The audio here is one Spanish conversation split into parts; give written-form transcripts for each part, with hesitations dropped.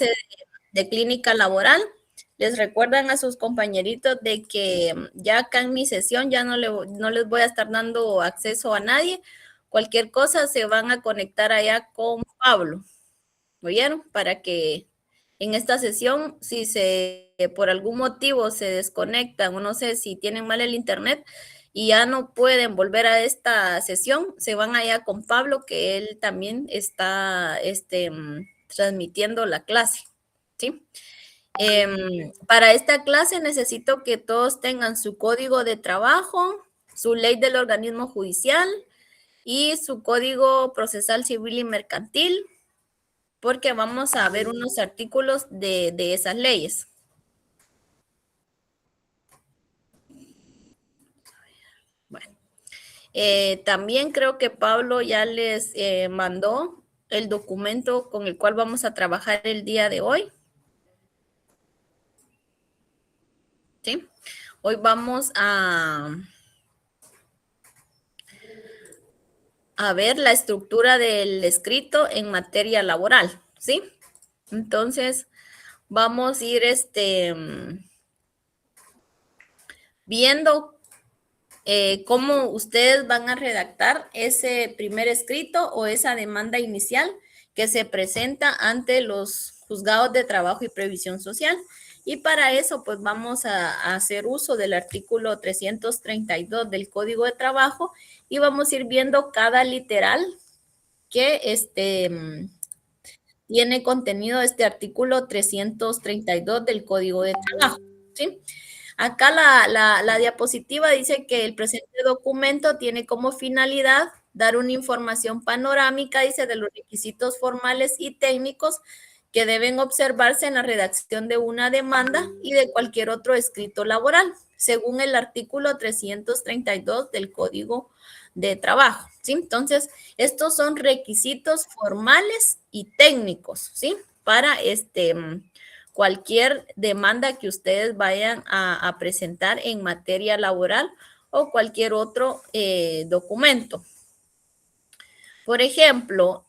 clase de clínica laboral. Les recuerdan a sus compañeritos de que ya acá en mi sesión ya no les voy a estar dando acceso a nadie. Cualquier cosa se van a conectar allá con Pablo. ¿Oyeron? Para que en esta sesión, si por algún motivo se desconectan o no sé si tienen mal el internet y ya no pueden volver a esta sesión, se van allá con Pablo, que él también está transmitiendo la clase, ¿sí? Para esta clase necesito que todos tengan su código de trabajo, su ley del organismo judicial y su código procesal civil y mercantil, porque vamos a ver unos artículos de esas leyes. Bueno, también creo que Pablo ya les mandó el documento con el cual vamos a trabajar el día de hoy. ¿Sí? Hoy vamos a ver la estructura del escrito en materia laboral, ¿sí? Entonces, vamos a ir viendo cómo ustedes van a redactar ese primer escrito o esa demanda inicial que se presenta ante los juzgados de trabajo y previsión social. Y para eso, pues vamos a hacer uso del artículo 332 del Código de Trabajo y vamos a ir viendo cada literal que tiene contenido este artículo 332 del Código de Trabajo, ¿sí? Acá la diapositiva dice que el presente documento tiene como finalidad dar una información panorámica, dice, de los requisitos formales y técnicos que deben observarse en la redacción de una demanda y de cualquier otro escrito laboral, según el artículo 332 del Código de Trabajo, ¿sí? Entonces, estos son requisitos formales y técnicos, ¿sí? Para cualquier demanda que ustedes vayan a presentar en materia laboral o cualquier otro documento. Por ejemplo,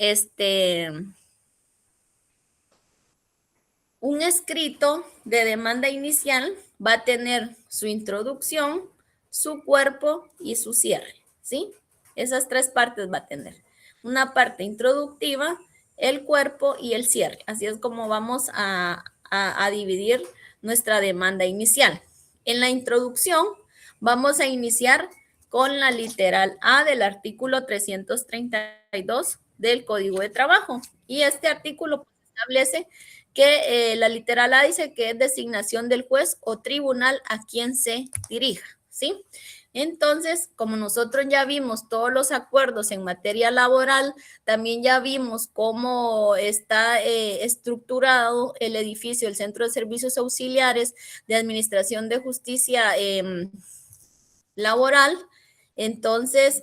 un escrito de demanda inicial va a tener su introducción, su cuerpo y su cierre, ¿sí? Esas tres partes va a tener. Una parte introductiva, el cuerpo y el cierre. Así es como vamos a dividir nuestra demanda inicial. En la introducción vamos a iniciar con la literal A del artículo 332 del Código de Trabajo. Y este artículo establece que la literal A dice que es designación del juez o tribunal a quien se dirija, ¿sí? Entonces, como nosotros ya vimos todos los acuerdos en materia laboral, también ya vimos cómo está estructurado el edificio, el Centro de Servicios Auxiliares de Administración de Justicia Laboral. Entonces,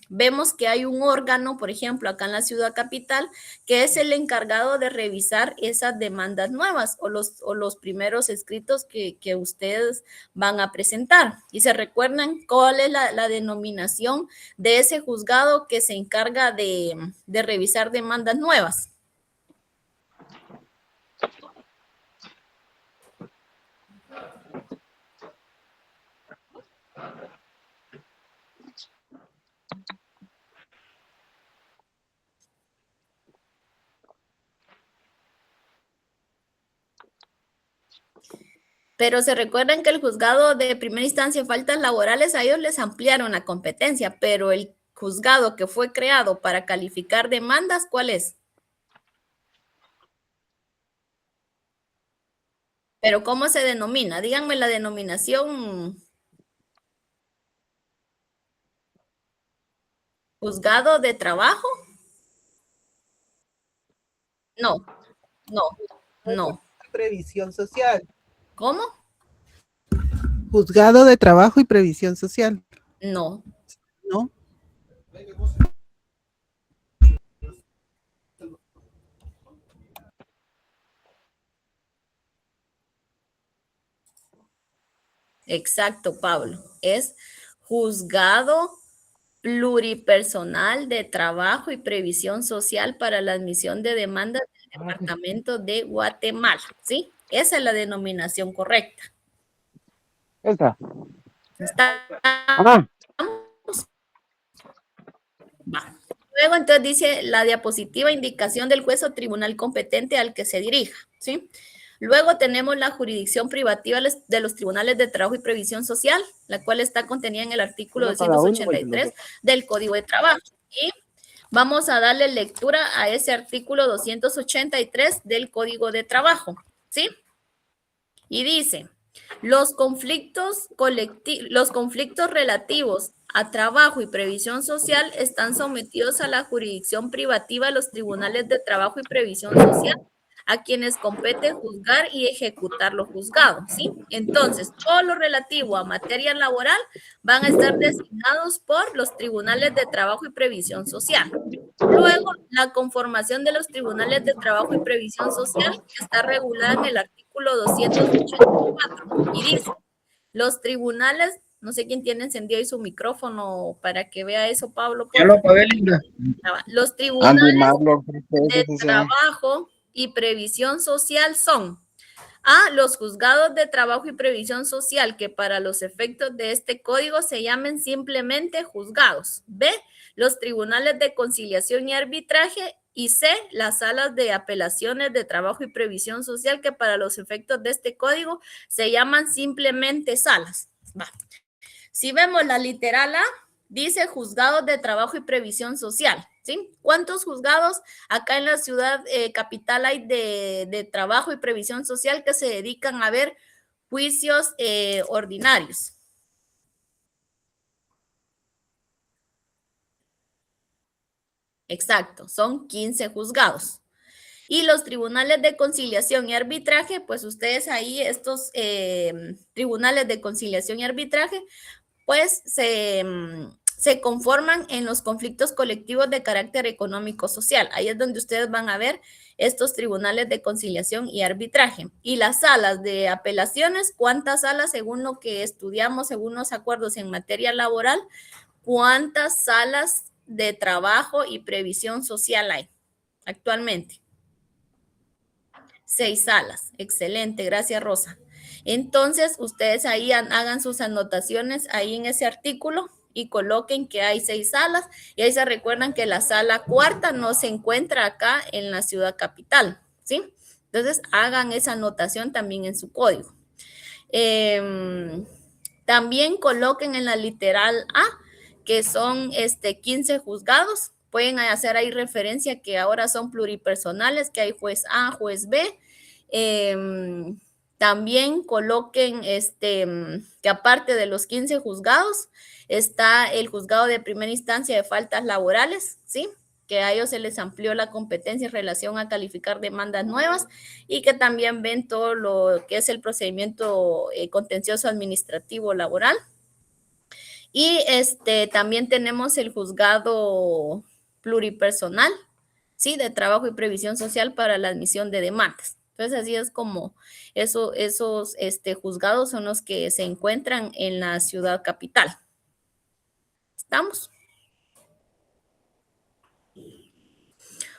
vemos que hay un órgano, por ejemplo, acá en la ciudad capital, que es el encargado de revisar esas demandas nuevas o los primeros escritos que ustedes van a presentar. Y se recuerdan cuál es la denominación de ese juzgado que se encarga de revisar demandas nuevas. Pero se recuerdan que el juzgado de primera instancia de faltas laborales, a ellos les ampliaron la competencia, pero el juzgado que fue creado para calificar demandas, ¿cuál es? Pero ¿cómo se denomina? Díganme la denominación. ¿Juzgado de trabajo? No, no, no. Previsión social. ¿Cómo? Juzgado de Trabajo y Previsión Social. No. ¿No? Exacto, Pablo. Es juzgado pluripersonal de trabajo y previsión social para la admisión de demandas del departamento de Guatemala, ¿sí? Esa es la denominación correcta. Esta. ¿Está? Ah, Va. Luego, entonces, dice la diapositiva, indicación del juez o tribunal competente al que se dirija, ¿sí? Luego tenemos la jurisdicción privativa de los tribunales de trabajo y previsión social, la cual está contenida en el artículo uno cada uno, güey, 283 del Código de Trabajo. Y vamos a darle lectura a ese artículo 283 del Código de Trabajo, ¿sí? Y dice, los conflictos relativos a trabajo y previsión social están sometidos a la jurisdicción privativa de los tribunales de trabajo y previsión social, a quienes compete juzgar y ejecutar lo juzgado, ¿sí? Entonces, todo lo relativo a materia laboral van a estar designados por los tribunales de trabajo y previsión social. Luego, la conformación de los tribunales de trabajo y previsión social está regulada en el artículo 284 y dice, los tribunales, no sé quién tiene encendido ahí su micrófono para que vea eso, Pablo. Ya lo apagué, Linda. Los Andy tribunales Marlon, de trabajo y previsión social son A, los juzgados de trabajo y previsión social, que para los efectos de este código se llamen simplemente juzgados. B, los tribunales de conciliación y arbitraje. Y C, las salas de apelaciones de trabajo y previsión social, que para los efectos de este código se llaman simplemente salas. Va. Si vemos la literal A, dice juzgados de trabajo y previsión social, ¿sí? ¿Cuántos juzgados acá en la ciudad capital hay de trabajo y previsión social que se dedican a ver juicios ordinarios? Exacto, son 15 juzgados. Y los tribunales de conciliación y arbitraje, pues ustedes ahí, estos tribunales de conciliación y arbitraje, pues se conforman en los conflictos colectivos de carácter económico-social. Ahí es donde ustedes van a ver estos tribunales de conciliación y arbitraje. Y las salas de apelaciones, ¿cuántas salas según lo que estudiamos, según los acuerdos en materia laboral? ¿Cuántas salas de trabajo y previsión social hay actualmente? 6 salas. Excelente, gracias Rosa. Entonces, ustedes ahí hagan sus anotaciones ahí en ese artículo y coloquen que hay 6 salas y ahí se recuerdan que la sala cuarta no se encuentra acá en la ciudad capital, ¿sí? Entonces, hagan esa anotación también en su código. También coloquen en la literal A, que son 15 juzgados. Pueden hacer ahí referencia que ahora son pluripersonales, que hay juez A, juez B. También coloquen que aparte de los 15 juzgados, está el juzgado de primera instancia de faltas laborales, ¿sí? Que a ellos se les amplió la competencia en relación a calificar demandas nuevas y que también ven todo lo que es el procedimiento contencioso administrativo laboral. Y también tenemos el juzgado pluripersonal, ¿sí? De trabajo y previsión social para la admisión de demandas. Entonces, así es como esos juzgados son los que se encuentran en la ciudad capital. ¿Estamos?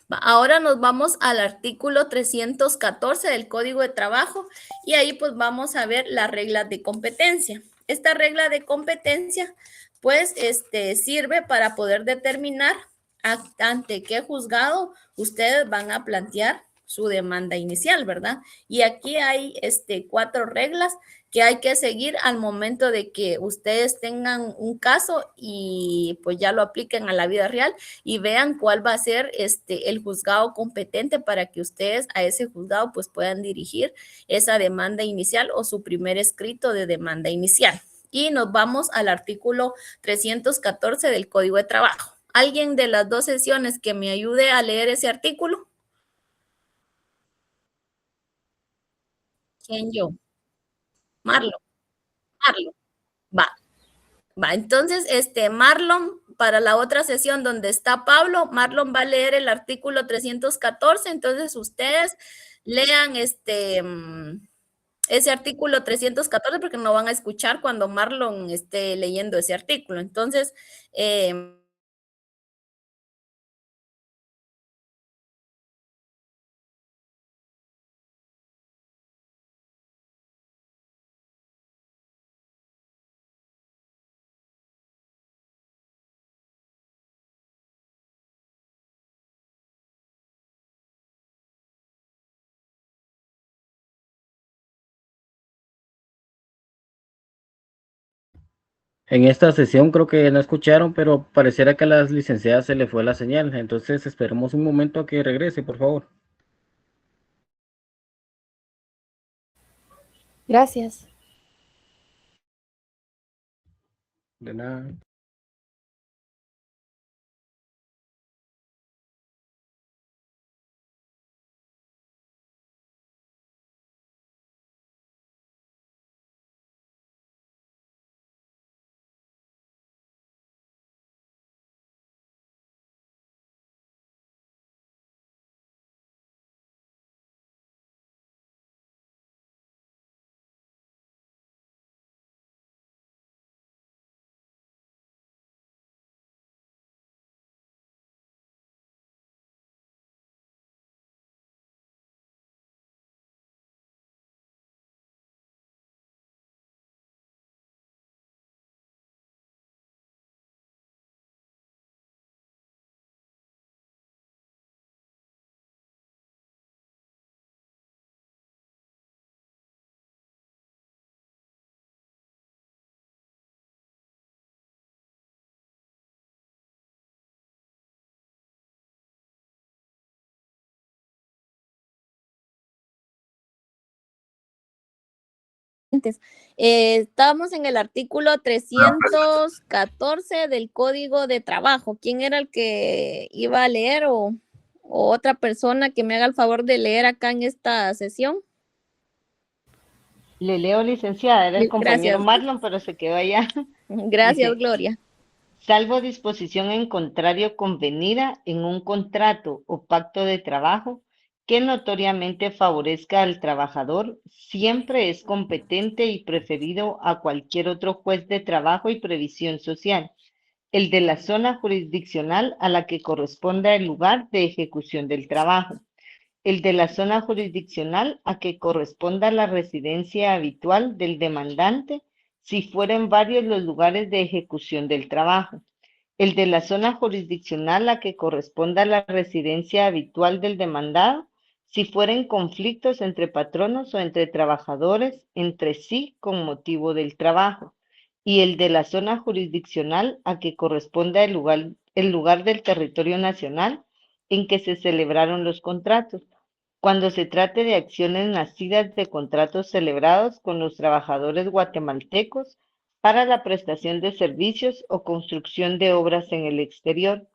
Ahora nos vamos al artículo 314 del Código de Trabajo y ahí pues vamos a ver las reglas de competencia. Esta regla de competencia pues sirve para poder determinar ante qué juzgado ustedes van a plantear su demanda inicial, ¿verdad? Y aquí hay 4 reglas que hay que seguir al momento de que ustedes tengan un caso y pues ya lo apliquen a la vida real y vean cuál va a ser el juzgado competente para que ustedes a ese juzgado pues puedan dirigir esa demanda inicial o su primer escrito de demanda inicial. Y nos vamos al artículo 314 del Código de Trabajo. ¿Alguien de las 2 sesiones que me ayude a leer ese artículo? ¿Quién? Yo. Marlon. Va, entonces, Marlon, para la otra sesión donde está Pablo, Marlon va a leer el artículo 314, entonces ustedes lean ese artículo 314 porque no van a escuchar cuando Marlon esté leyendo ese artículo. Entonces, En esta sesión creo que no escucharon, pero pareciera que a las licenciadas se le fue la señal. Entonces esperemos un momento a que regrese, por favor. Gracias. De nada. Estábamos en el artículo 314 del Código de Trabajo. ¿Quién era el que iba a leer o otra persona que me haga el favor de leer acá en esta sesión? Le leo, licenciada, era el compañero Gracias. Marlon, pero se quedó allá. Gracias, Dice, Gloria. salvo disposición en contrario convenida en un contrato o pacto de trabajo que notoriamente favorezca al trabajador, siempre es competente y preferido a cualquier otro juez de trabajo y previsión social, el de la zona jurisdiccional a la que corresponda el lugar de ejecución del trabajo, el de la zona jurisdiccional a que corresponda la residencia habitual del demandante si fueren varios los lugares de ejecución del trabajo, el de la zona jurisdiccional a que corresponda la residencia habitual del demandado si fueren conflictos entre patronos o entre trabajadores entre sí con motivo del trabajo, y el de la zona jurisdiccional a que corresponda el lugar del territorio nacional en que se celebraron los contratos, cuando se trate de acciones nacidas de contratos celebrados con los trabajadores guatemaltecos para la prestación de servicios o construcción de obras en el exterior,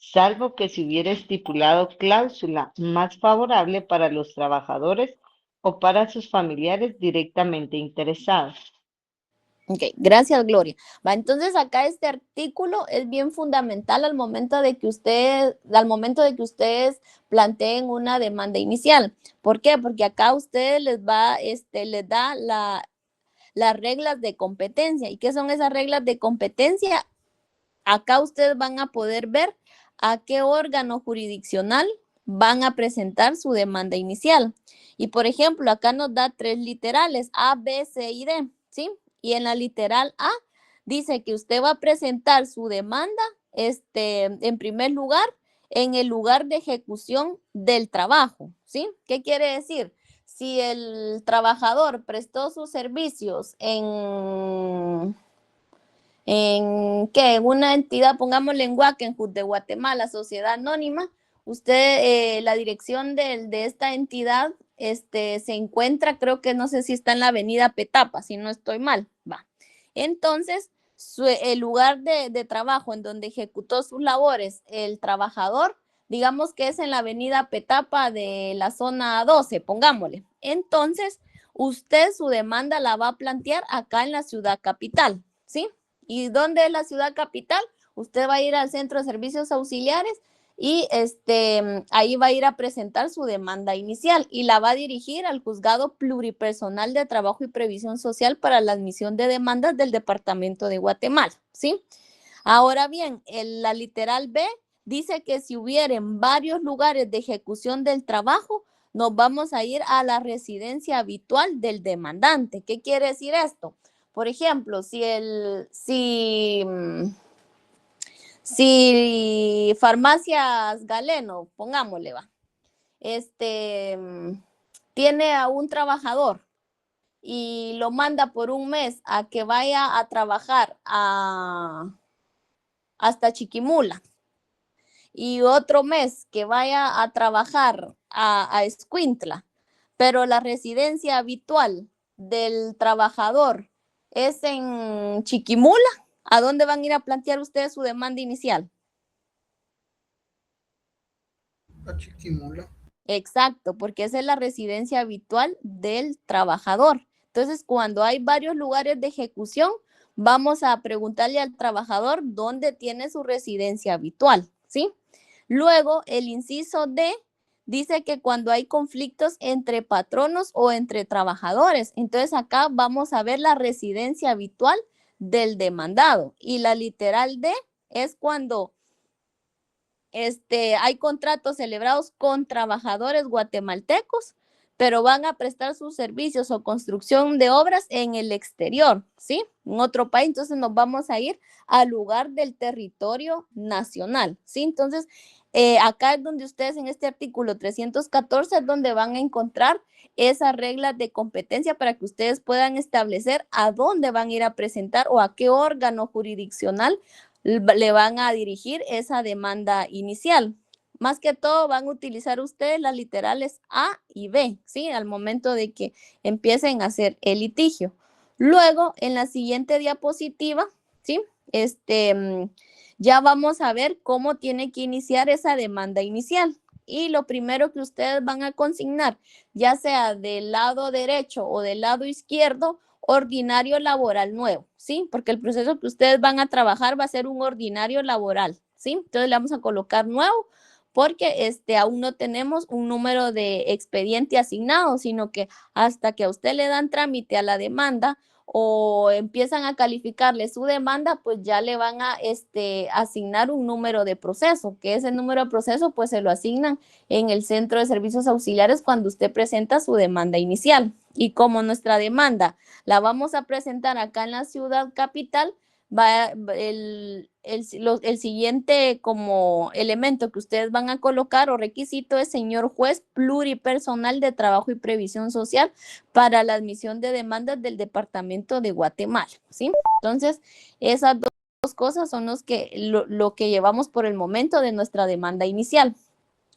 salvo que se hubiera estipulado cláusula más favorable para los trabajadores o para sus familiares directamente interesados. Ok, gracias, Gloria. Va, entonces acá este artículo es bien fundamental al momento de que ustedes planteen una demanda inicial. ¿Por qué? Porque acá a ustedes les da las reglas de competencia. ¿Y qué son esas reglas de competencia? Acá ustedes van a poder ver a qué órgano jurisdiccional van a presentar su demanda inicial. Y por ejemplo, acá nos da 3 literales, A, B, C y D, ¿sí? Y en la literal A dice que usted va a presentar su demanda, en primer lugar, en el lugar de ejecución del trabajo, ¿sí? ¿Qué quiere decir? Si el trabajador prestó sus servicios en una entidad, pongámosle en Huaquenhut de Guatemala, sociedad anónima, usted, la dirección de esta entidad se encuentra, creo que no sé si está en la avenida Petapa, si no estoy mal, va. Entonces, el lugar de trabajo en donde ejecutó sus labores el trabajador, digamos que es en la avenida Petapa de la zona 12, pongámosle. Entonces, usted su demanda la va a plantear acá en la ciudad capital, ¿sí? ¿Y dónde es la ciudad capital? Usted va a ir al Centro de Servicios Auxiliares y ahí va a ir a presentar su demanda inicial y la va a dirigir al Juzgado Pluripersonal de Trabajo y Previsión Social para la admisión de demandas del Departamento de Guatemala, ¿sí? Ahora bien, la literal B dice que si hubieren varios lugares de ejecución del trabajo, nos vamos a ir a la residencia habitual del demandante. ¿Qué quiere decir esto? Por ejemplo, si Farmacias Galeno, pongámosle, va, tiene a un trabajador y lo manda por un mes a que vaya a trabajar hasta Chiquimula y otro mes que vaya a trabajar a Escuintla, pero la residencia habitual del trabajador es en Chiquimula, ¿a dónde van a ir a plantear ustedes su demanda inicial? A Chiquimula. Exacto, porque esa es la residencia habitual del trabajador. Entonces, cuando hay varios lugares de ejecución, vamos a preguntarle al trabajador dónde tiene su residencia habitual, ¿sí? Luego, el inciso D dice que cuando hay conflictos entre patronos o entre trabajadores, entonces acá vamos a ver la residencia habitual del demandado. Y la literal D es cuando hay contratos celebrados con trabajadores guatemaltecos, pero van a prestar sus servicios o construcción de obras en el exterior, ¿sí? En otro país, entonces nos vamos a ir al lugar del territorio nacional, ¿sí? Entonces, acá es donde ustedes en este artículo 314 es donde van a encontrar esas reglas de competencia para que ustedes puedan establecer a dónde van a ir a presentar o a qué órgano jurisdiccional le van a dirigir esa demanda inicial. Más que todo van a utilizar ustedes las literales A y B, ¿sí? Al momento de que empiecen a hacer el litigio. Luego, en la siguiente diapositiva, ¿sí? Ya vamos a ver cómo tiene que iniciar esa demanda inicial. Y lo primero que ustedes van a consignar, ya sea del lado derecho o del lado izquierdo, ordinario laboral nuevo, ¿sí? Porque el proceso que ustedes van a trabajar va a ser un ordinario laboral, ¿sí? Entonces le vamos a colocar nuevo porque aún no tenemos un número de expediente asignado, sino que hasta que a usted le dan trámite a la demanda o empiezan a calificarle su demanda, pues ya le van a asignar un número de proceso, que ese número de proceso pues se lo asignan en el centro de servicios auxiliares cuando usted presenta su demanda inicial. Y como nuestra demanda la vamos a presentar acá en la ciudad capital, va el siguiente como elemento que ustedes van a colocar o requisito es señor juez pluripersonal de trabajo y previsión social para la admisión de demandas del departamento de Guatemala, ¿sí? Entonces, esas dos cosas son lo que llevamos por el momento de nuestra demanda inicial.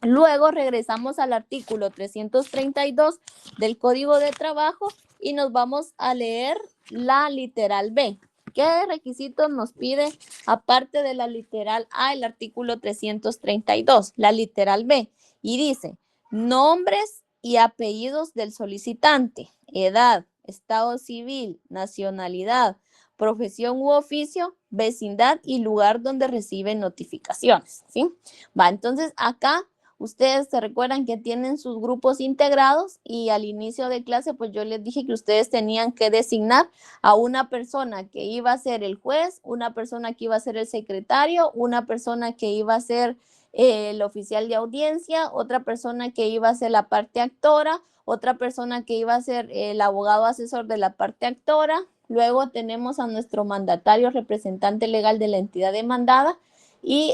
Luego regresamos al artículo 332 del Código de Trabajo y nos vamos a leer la literal B. ¿Qué requisitos nos pide aparte de la literal A el artículo 332? La literal B. Y dice, nombres y apellidos del solicitante, edad, estado civil, nacionalidad, profesión u oficio, vecindad y lugar donde reciben notificaciones, ¿sí? Va, entonces acá ustedes se recuerdan que tienen sus grupos integrados y al inicio de clase, pues yo les dije que ustedes tenían que designar a una persona que iba a ser el juez, una persona que iba a ser el secretario, una persona que iba a ser el oficial de audiencia, otra persona que iba a ser la parte actora, otra persona que iba a ser el abogado asesor de la parte actora. Luego tenemos a nuestro mandatario representante legal de la entidad demandada y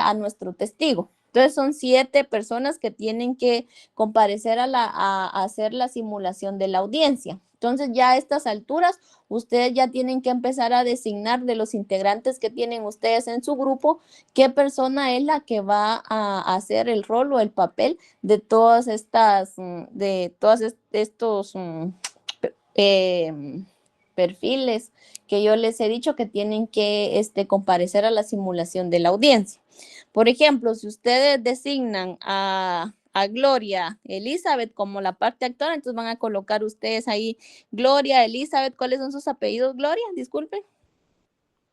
a nuestro testigo. Entonces son 7 personas que tienen que comparecer a hacer la simulación de la audiencia. Entonces ya a estas alturas ustedes ya tienen que empezar a designar de los integrantes que tienen ustedes en su grupo qué persona es la que va a hacer el rol o el papel de todas estas, estos perfiles que yo les he dicho que tienen que comparecer a la simulación de la audiencia. Por ejemplo, si ustedes designan a Gloria Elizabeth como la parte actora, entonces van a colocar ustedes ahí Gloria Elizabeth. ¿Cuáles son sus apellidos, Gloria? Disculpen.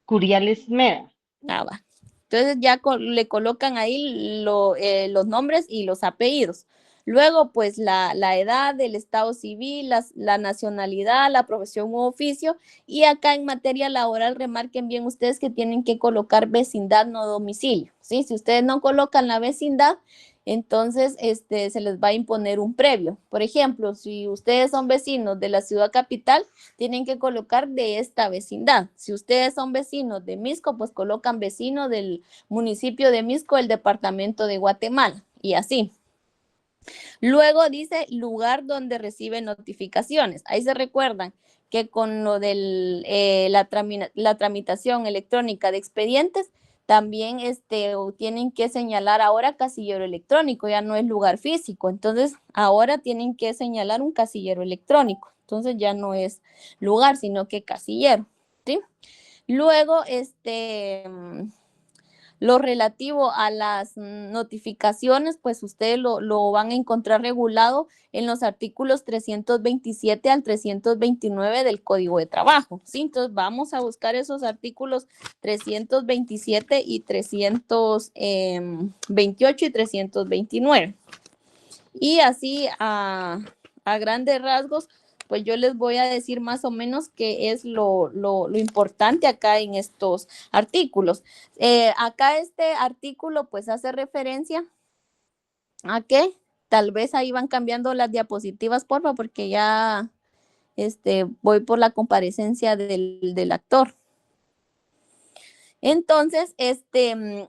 Curiales Meda. Ah, va. Entonces ya le colocan ahí los nombres y los apellidos. Luego, pues la edad, el estado civil, la nacionalidad, la profesión u oficio. Y acá en materia laboral, remarquen bien ustedes que tienen que colocar vecindad, no domicilio, ¿sí? Si ustedes no colocan la vecindad, entonces se les va a imponer un previo. Por ejemplo, si ustedes son vecinos de la ciudad capital, tienen que colocar de esta vecindad. Si ustedes son vecinos de Misco, pues colocan vecino del municipio de Misco, el departamento de Guatemala, y así. Luego dice lugar donde recibe notificaciones. Ahí se recuerdan que con lo de la tramitación electrónica de expedientes, también tienen que señalar ahora casillero electrónico, ya no es lugar físico. Entonces, ahora tienen que señalar un casillero electrónico. Entonces, ya no es lugar, sino que casillero, ¿sí? Luego, lo relativo a las notificaciones, pues ustedes lo van a encontrar regulado en los artículos 327 al 329 del Código de Trabajo, ¿sí? Entonces vamos a buscar esos artículos 327 y 328 y 329. Y así a grandes rasgos, pues yo les voy a decir más o menos qué es lo importante acá en estos artículos. Acá este artículo pues hace referencia a que tal vez ahí van cambiando las diapositivas, porfa, porque ya voy por la comparecencia del actor. Entonces, este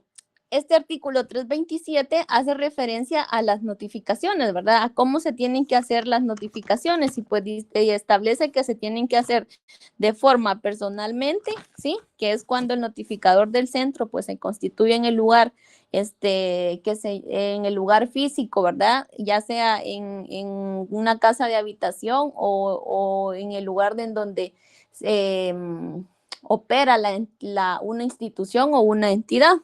artículo 327 hace referencia a las notificaciones, ¿verdad? A cómo se tienen que hacer las notificaciones y pues establece que se tienen que hacer de forma personalmente, ¿sí? Que es cuando el notificador del centro pues se constituye en el lugar, en el lugar físico, ¿verdad? Ya sea en una casa de habitación o en el lugar en donde opera una institución o una entidad,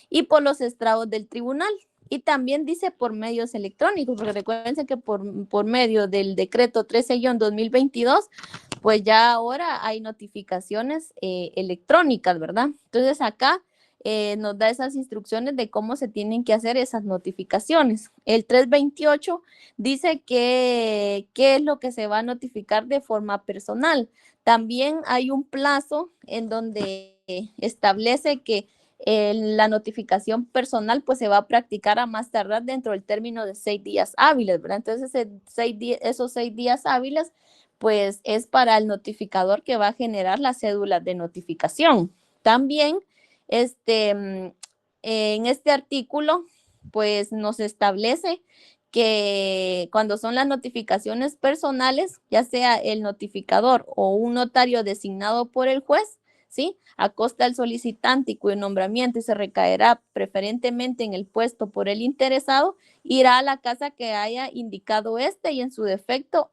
y por los estrados del tribunal. Y también dice por medios electrónicos, porque recuerden que por medio del decreto 13-2022, pues ya ahora hay notificaciones electrónicas, ¿verdad? Entonces acá nos da esas instrucciones de cómo se tienen que hacer esas notificaciones. El 328 dice qué es lo que se va a notificar de forma personal. También hay un plazo en donde establece que la notificación personal pues se va a practicar a más tardar dentro del término de 6 días hábiles, ¿verdad? Entonces esos 6 días hábiles pues es para el notificador que va a generar la cédula de notificación. También en este artículo pues nos establece que cuando son las notificaciones personales, ya sea el notificador o un notario designado por el juez, ¿sí? A costa del solicitante y cuyo nombramiento se recaerá preferentemente en el puesto por el interesado, irá a la casa que haya indicado y en su defecto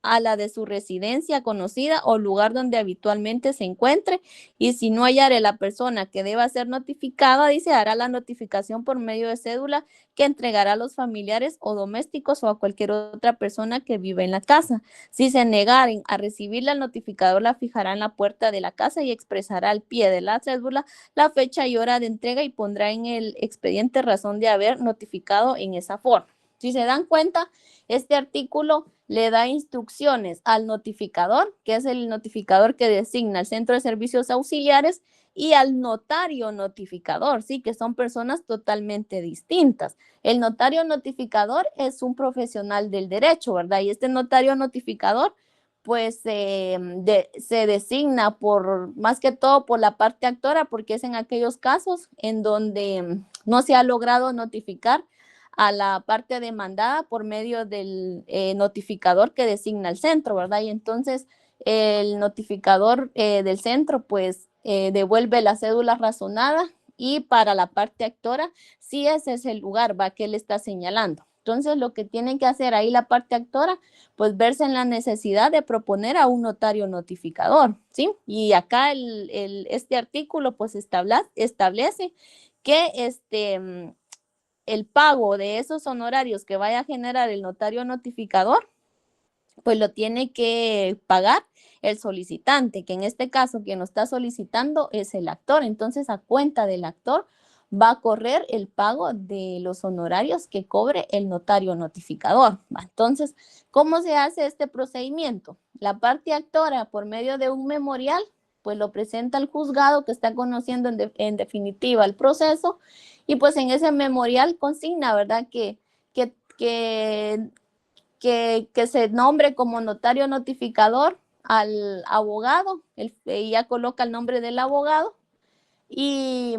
a la de su residencia conocida o lugar donde habitualmente se encuentre, y si no hallare la persona que deba ser notificada, dice, hará la notificación por medio de cédula que entregará a los familiares o domésticos o a cualquier otra persona que vive en la casa. Si se negaren a recibirla, el notificador la fijará en la puerta de la casa y expresará al pie de la cédula la fecha y hora de entrega y pondrá en el expediente razón de haber notificado en esa forma. Si se dan cuenta, este artículo le da instrucciones al notificador, que es el notificador que designa el Centro de Servicios Auxiliares, y al notario notificador, sí, que son personas totalmente distintas. El notario notificador es un profesional del derecho, ¿verdad? Y este notario notificador, pues se designa más que todo por la parte actora, porque es en aquellos casos en donde no se ha logrado notificar a la parte demandada por medio del notificador que designa el centro, ¿verdad? Y entonces el notificador del centro, pues, devuelve la cédula razonada, y para la parte actora, sí ese es el lugar, va, que él está señalando. Entonces, lo que tiene que hacer ahí la parte actora, pues verse en la necesidad de proponer a un notario notificador, ¿sí? Y acá este artículo, pues, establece que el pago de esos honorarios que vaya a generar el notario notificador, pues lo tiene que pagar el solicitante, que en este caso quien lo está solicitando es el actor. Entonces, a cuenta del actor va a correr el pago de los honorarios que cobre el notario notificador. Entonces, ¿cómo se hace este procedimiento? La parte actora, por medio de un memorial, pues lo presenta al juzgado que está conociendo en definitiva el proceso, y pues en ese memorial consigna, ¿verdad? Que se nombre como notario notificador al abogado, ya coloca el nombre del abogado, y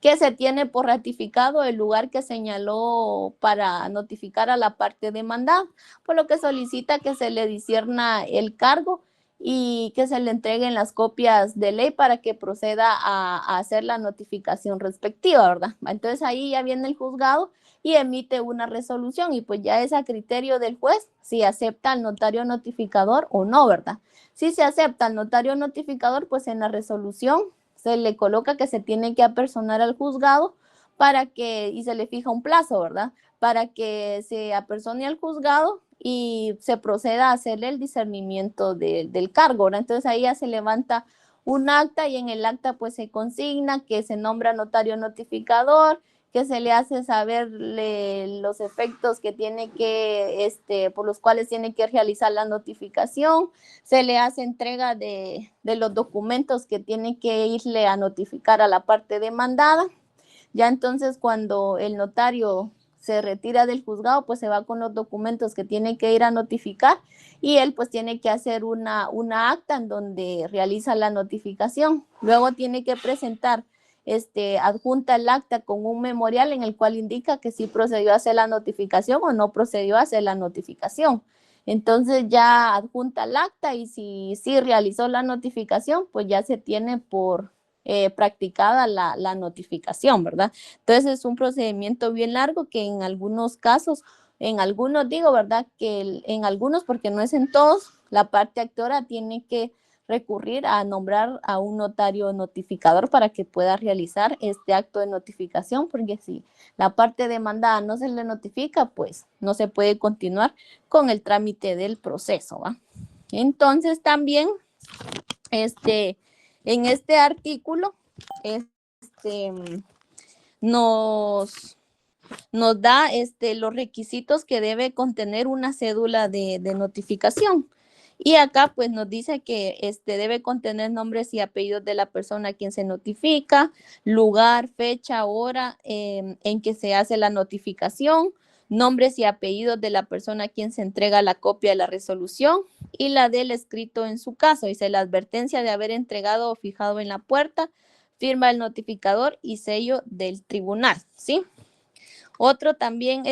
que se tiene por ratificado el lugar que señaló para notificar a la parte demandada, por lo que solicita que se le discierna el cargo y que se le entreguen las copias de ley para que proceda a hacer la notificación respectiva, ¿verdad? Entonces ahí ya viene el juzgado y emite una resolución y pues ya es a criterio del juez si acepta al notario notificador o no, ¿verdad? Si se acepta al notario notificador, pues en la resolución se le coloca que se tiene que apersonar al juzgado para que, y se le fija un plazo, ¿verdad? Para que se apersone al juzgado y se proceda a hacerle el discernimiento del cargo, ¿verdad? Entonces ahí ya se levanta un acta y en el acta pues se consigna que se nombra notario notificador, que se le hace saber los efectos que tiene que, por los cuales tiene que realizar la notificación, se le hace entrega de los documentos que tiene que irle a notificar a la parte demandada. Ya entonces cuando el notario se retira del juzgado, pues se va con los documentos que tiene que ir a notificar y él pues tiene que hacer una acta en donde realiza la notificación. Luego tiene que presentar adjunta el acta con un memorial en el cual indica que sí procedió a hacer la notificación o no procedió a hacer la notificación. Entonces ya adjunta el acta y si sí realizó la notificación, pues ya se tiene por practicada la notificación, ¿verdad? Entonces es un procedimiento bien largo que en algunos casos, en algunos digo, ¿verdad? Que en algunos, porque no es en todos, la parte actora tiene que recurrir a nombrar a un notario notificador para que pueda realizar este acto de notificación, porque si la parte demandada no se le notifica, pues no se puede continuar con el trámite del proceso, ¿va? Entonces también, en este artículo, nos da los requisitos que debe contener una cédula de notificación. Y acá pues nos dice que debe contener nombres y apellidos de la persona a quien se notifica, lugar, fecha, hora en que se hace la notificación, nombres y apellidos de la persona a quien se entrega la copia de la resolución y la del escrito en su caso. Dice la advertencia de haber entregado o fijado en la puerta, firma del notificador y sello del tribunal, ¿sí? Otro también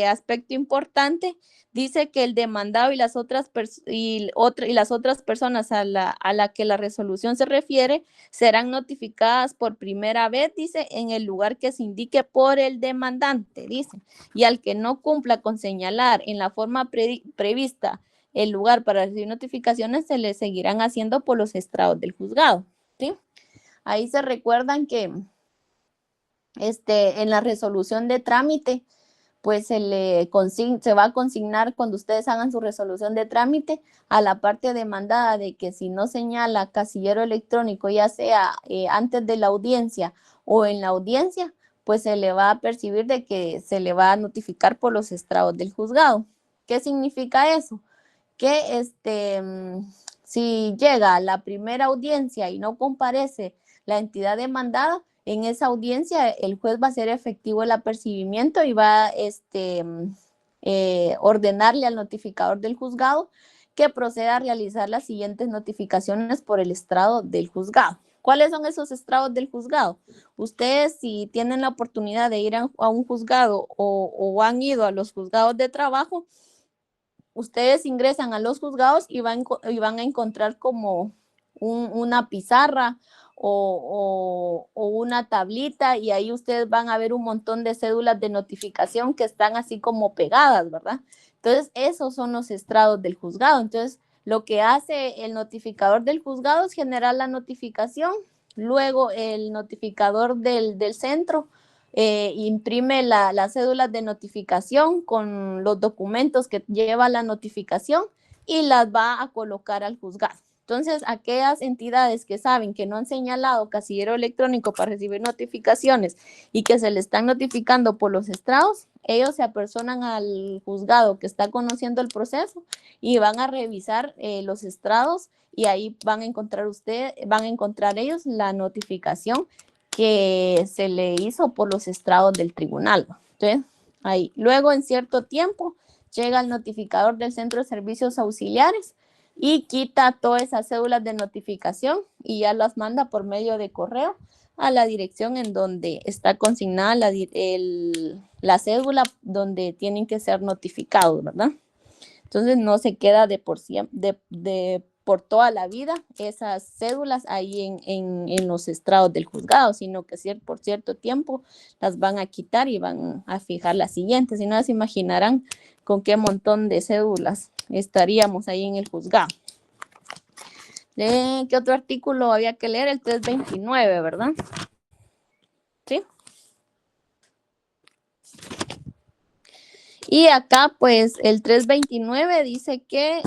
aspecto importante dice que el demandado y las otras personas a la que la resolución se refiere serán notificadas por primera vez, dice, en el lugar que se indique por el demandante, dice, y al que no cumpla con señalar en la forma prevista el lugar para recibir notificaciones, se le seguirán haciendo por los estrados del juzgado, ¿sí? Ahí se recuerdan que en la resolución de trámite, pues se va a consignar cuando ustedes hagan su resolución de trámite a la parte demandada de que si no señala casillero electrónico, ya sea antes de la audiencia o en la audiencia, pues se le va a percibir de que se le va a notificar por los estrados del juzgado. ¿Qué significa eso? Que si llega a la primera audiencia y no comparece la entidad demandada, en esa audiencia el juez va a hacer efectivo el apercibimiento y va a ordenarle al notificador del juzgado que proceda a realizar las siguientes notificaciones por el estrado del juzgado. ¿Cuáles son esos estrados del juzgado? Ustedes, si tienen la oportunidad de ir a un juzgado o han ido a los juzgados de trabajo, ustedes ingresan a los juzgados y van a encontrar como una pizarra o una tablita y ahí ustedes van a ver un montón de cédulas de notificación que están así como pegadas, ¿verdad? Entonces, esos son los estrados del juzgado. Entonces, lo que hace el notificador del juzgado es generar la notificación, luego el notificador del centro imprime las cédulas de notificación con los documentos que lleva la notificación y las va a colocar al juzgado. Entonces, aquellas entidades que saben que no han señalado casillero electrónico para recibir notificaciones y que se le están notificando por los estrados, ellos se apersonan al juzgado que está conociendo el proceso y van a revisar los estrados y ahí van a encontrar ellos la notificación que se le hizo por los estrados del tribunal. Entonces, ahí. Luego, en cierto tiempo, llega el notificador del Centro de Servicios Auxiliares y quita todas esas cédulas de notificación y ya las manda por medio de correo a la dirección en donde está consignada la cédula donde tienen que ser notificados, ¿verdad? Entonces no se queda por toda la vida esas cédulas ahí en los estrados del juzgado, sino que por cierto tiempo las van a quitar y van a fijar las siguientes. Si no, se imaginarán con qué montón de cédulas estaríamos ahí en el juzgado. ¿Qué otro artículo había que leer? El 329, ¿verdad? ¿Sí? Y acá, pues, el 329 dice que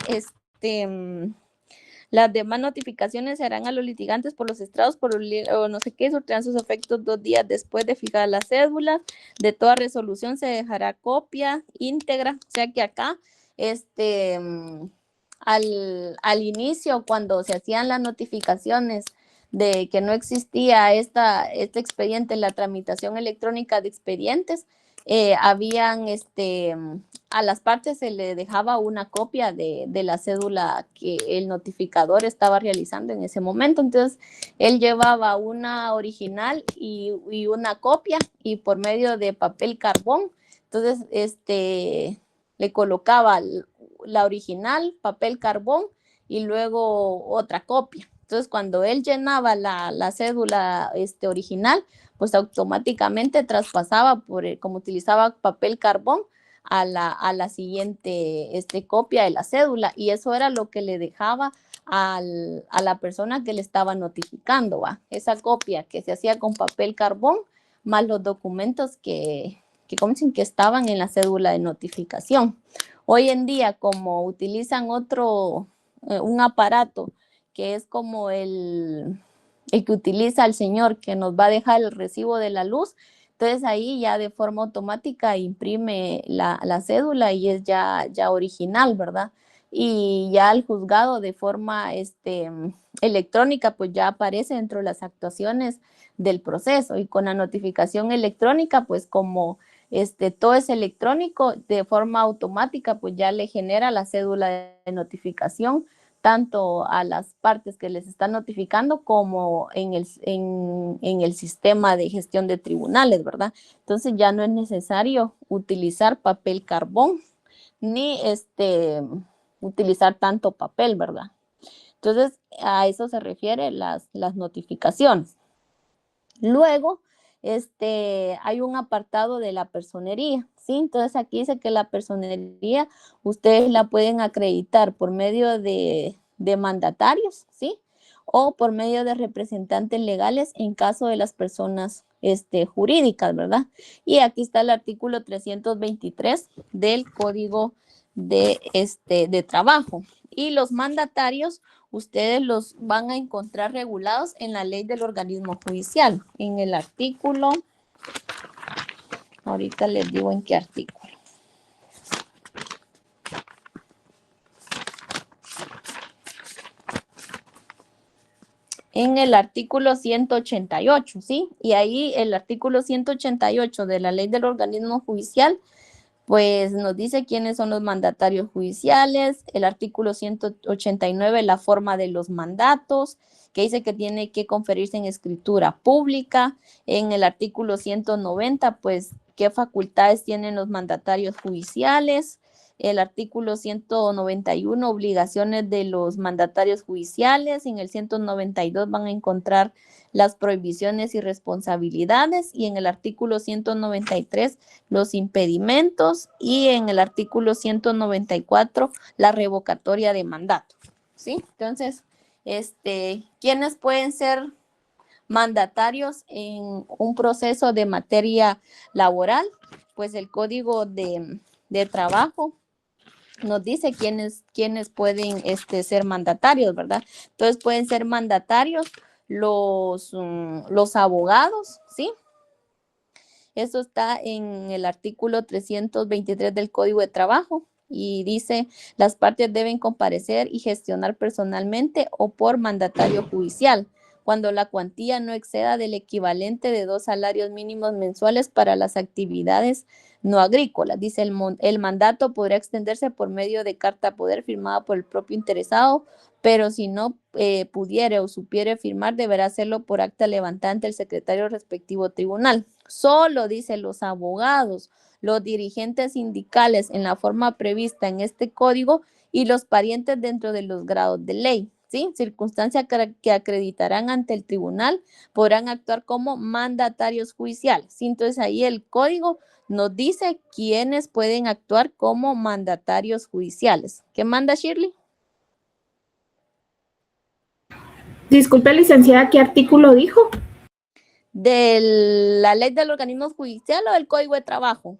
las demás notificaciones se harán a los litigantes por los estrados o no sé qué, surtirán sus efectos 2 días después de fijar las cédulas. De toda resolución se dejará copia íntegra. O sea que acá, al inicio, cuando se hacían las notificaciones de que no existía este expediente, la tramitación electrónica de expedientes, a las partes se le dejaba una copia de la cédula que el notificador estaba realizando en ese momento. Entonces, él llevaba una original y una copia, y por medio de papel carbón, entonces, le colocaba la original, papel carbón y luego otra copia. Entonces, cuando él llenaba la cédula original, pues automáticamente traspasaba como utilizaba papel carbón a la siguiente copia de la cédula, y eso era lo que le dejaba a la persona que le estaba notificando, ¿va? Esa copia que se hacía con papel carbón más los documentos que estaban en la cédula de notificación. Hoy en día, como utilizan un aparato que es como el que utiliza el señor que nos va a dejar el recibo de la luz, entonces ahí ya de forma automática imprime la cédula y es ya original, ¿verdad? Y ya el juzgado de forma electrónica, pues ya aparece dentro de las actuaciones del proceso, y con la notificación electrónica, pues como todo es electrónico, de forma automática, pues ya le genera la cédula de notificación tanto a las partes que les están notificando como en el sistema de gestión de tribunales, ¿verdad? Entonces ya no es necesario utilizar papel carbón ni utilizar tanto papel, ¿verdad? Entonces a eso se refiere las notificaciones. Luego, hay un apartado de la personería, ¿sí? Entonces aquí dice que la personería ustedes la pueden acreditar por medio de mandatarios, ¿sí? O por medio de representantes legales en caso de las personas jurídicas, ¿verdad? Y aquí está el artículo 323 del Código de Trabajo. Y los mandatarios ustedes los van a encontrar regulados en la ley del organismo judicial, en el artículo, ahorita les digo en qué artículo. En el artículo 188, ¿sí? Y ahí el artículo 188 de la ley del organismo judicial, pues nos dice quiénes son los mandatarios judiciales. El artículo 189, la forma de los mandatos, que dice que tiene que conferirse en escritura pública. En el artículo 190, pues, qué facultades tienen los mandatarios judiciales. El artículo 191, obligaciones de los mandatarios judiciales. En el 192 van a encontrar las prohibiciones y responsabilidades, y en el artículo 193 los impedimentos, y en el artículo 194 la revocatoria de mandato, ¿sí? Entonces, ¿quiénes pueden ser mandatarios en un proceso de materia laboral? Pues el Código de Trabajo nos dice quiénes pueden ser mandatarios, ¿verdad? Entonces pueden ser mandatarios los abogados, ¿sí? Eso está en el artículo 323 del Código de Trabajo, y dice: las partes deben comparecer y gestionar personalmente o por mandatario judicial cuando la cuantía no exceda del equivalente de 2 salarios mínimos mensuales para las actividades no agrícolas. Dice, el mandato podrá extenderse por medio de carta poder firmada por el propio interesado, pero si no pudiere o supiere firmar, deberá hacerlo por acta levantante el secretario respectivo tribunal. Solo, dice, los abogados, los dirigentes sindicales en la forma prevista en este código y los parientes dentro de los grados de ley, ¿sí? Circunstancia que acreditarán ante el tribunal, podrán actuar como mandatarios judiciales, ¿sí? Entonces ahí el código nos dice quiénes pueden actuar como mandatarios judiciales. ¿Qué manda Shirley? Disculpe, licenciada, ¿qué artículo dijo? ¿De la ley del organismo judicial o del código de trabajo?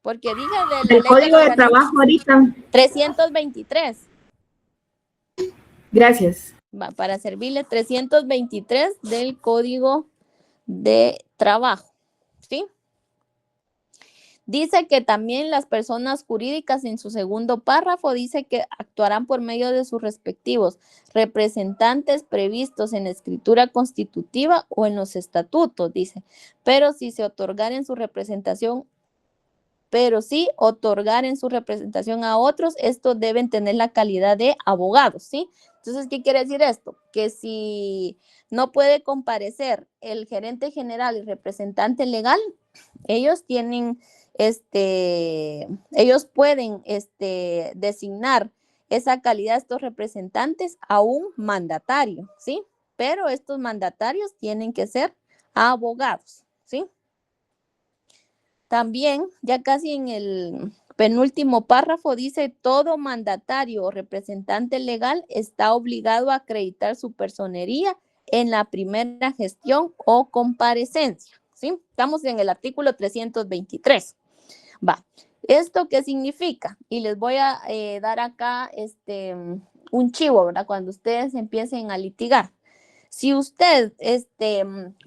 Porque dije de la Del ley código del de trabajo ahorita. 323. Gracias. Va, para servirle 323 del código de trabajo, ¿sí? Dice que también las personas jurídicas en su segundo párrafo dice que actuarán por medio de sus respectivos representantes previstos en escritura constitutiva o en los estatutos, dice, pero si se otorgar en su representación a otros, estos deben tener la calidad de abogados, ¿sí? Entonces, ¿qué quiere decir esto? Que si no puede comparecer el gerente general y representante legal, ellos tienen, ellos pueden designar esa calidad de estos representantes a un mandatario, ¿sí? Pero estos mandatarios tienen que ser abogados, ¿sí? También, ya casi en el penúltimo párrafo, dice, todo mandatario o representante legal está obligado a acreditar su personería en la primera gestión o comparecencia, ¿sí? Estamos en el artículo 323. Va. ¿Esto qué significa? Y les voy a dar acá un chivo, ¿verdad? Cuando ustedes empiecen a litigar. Si usted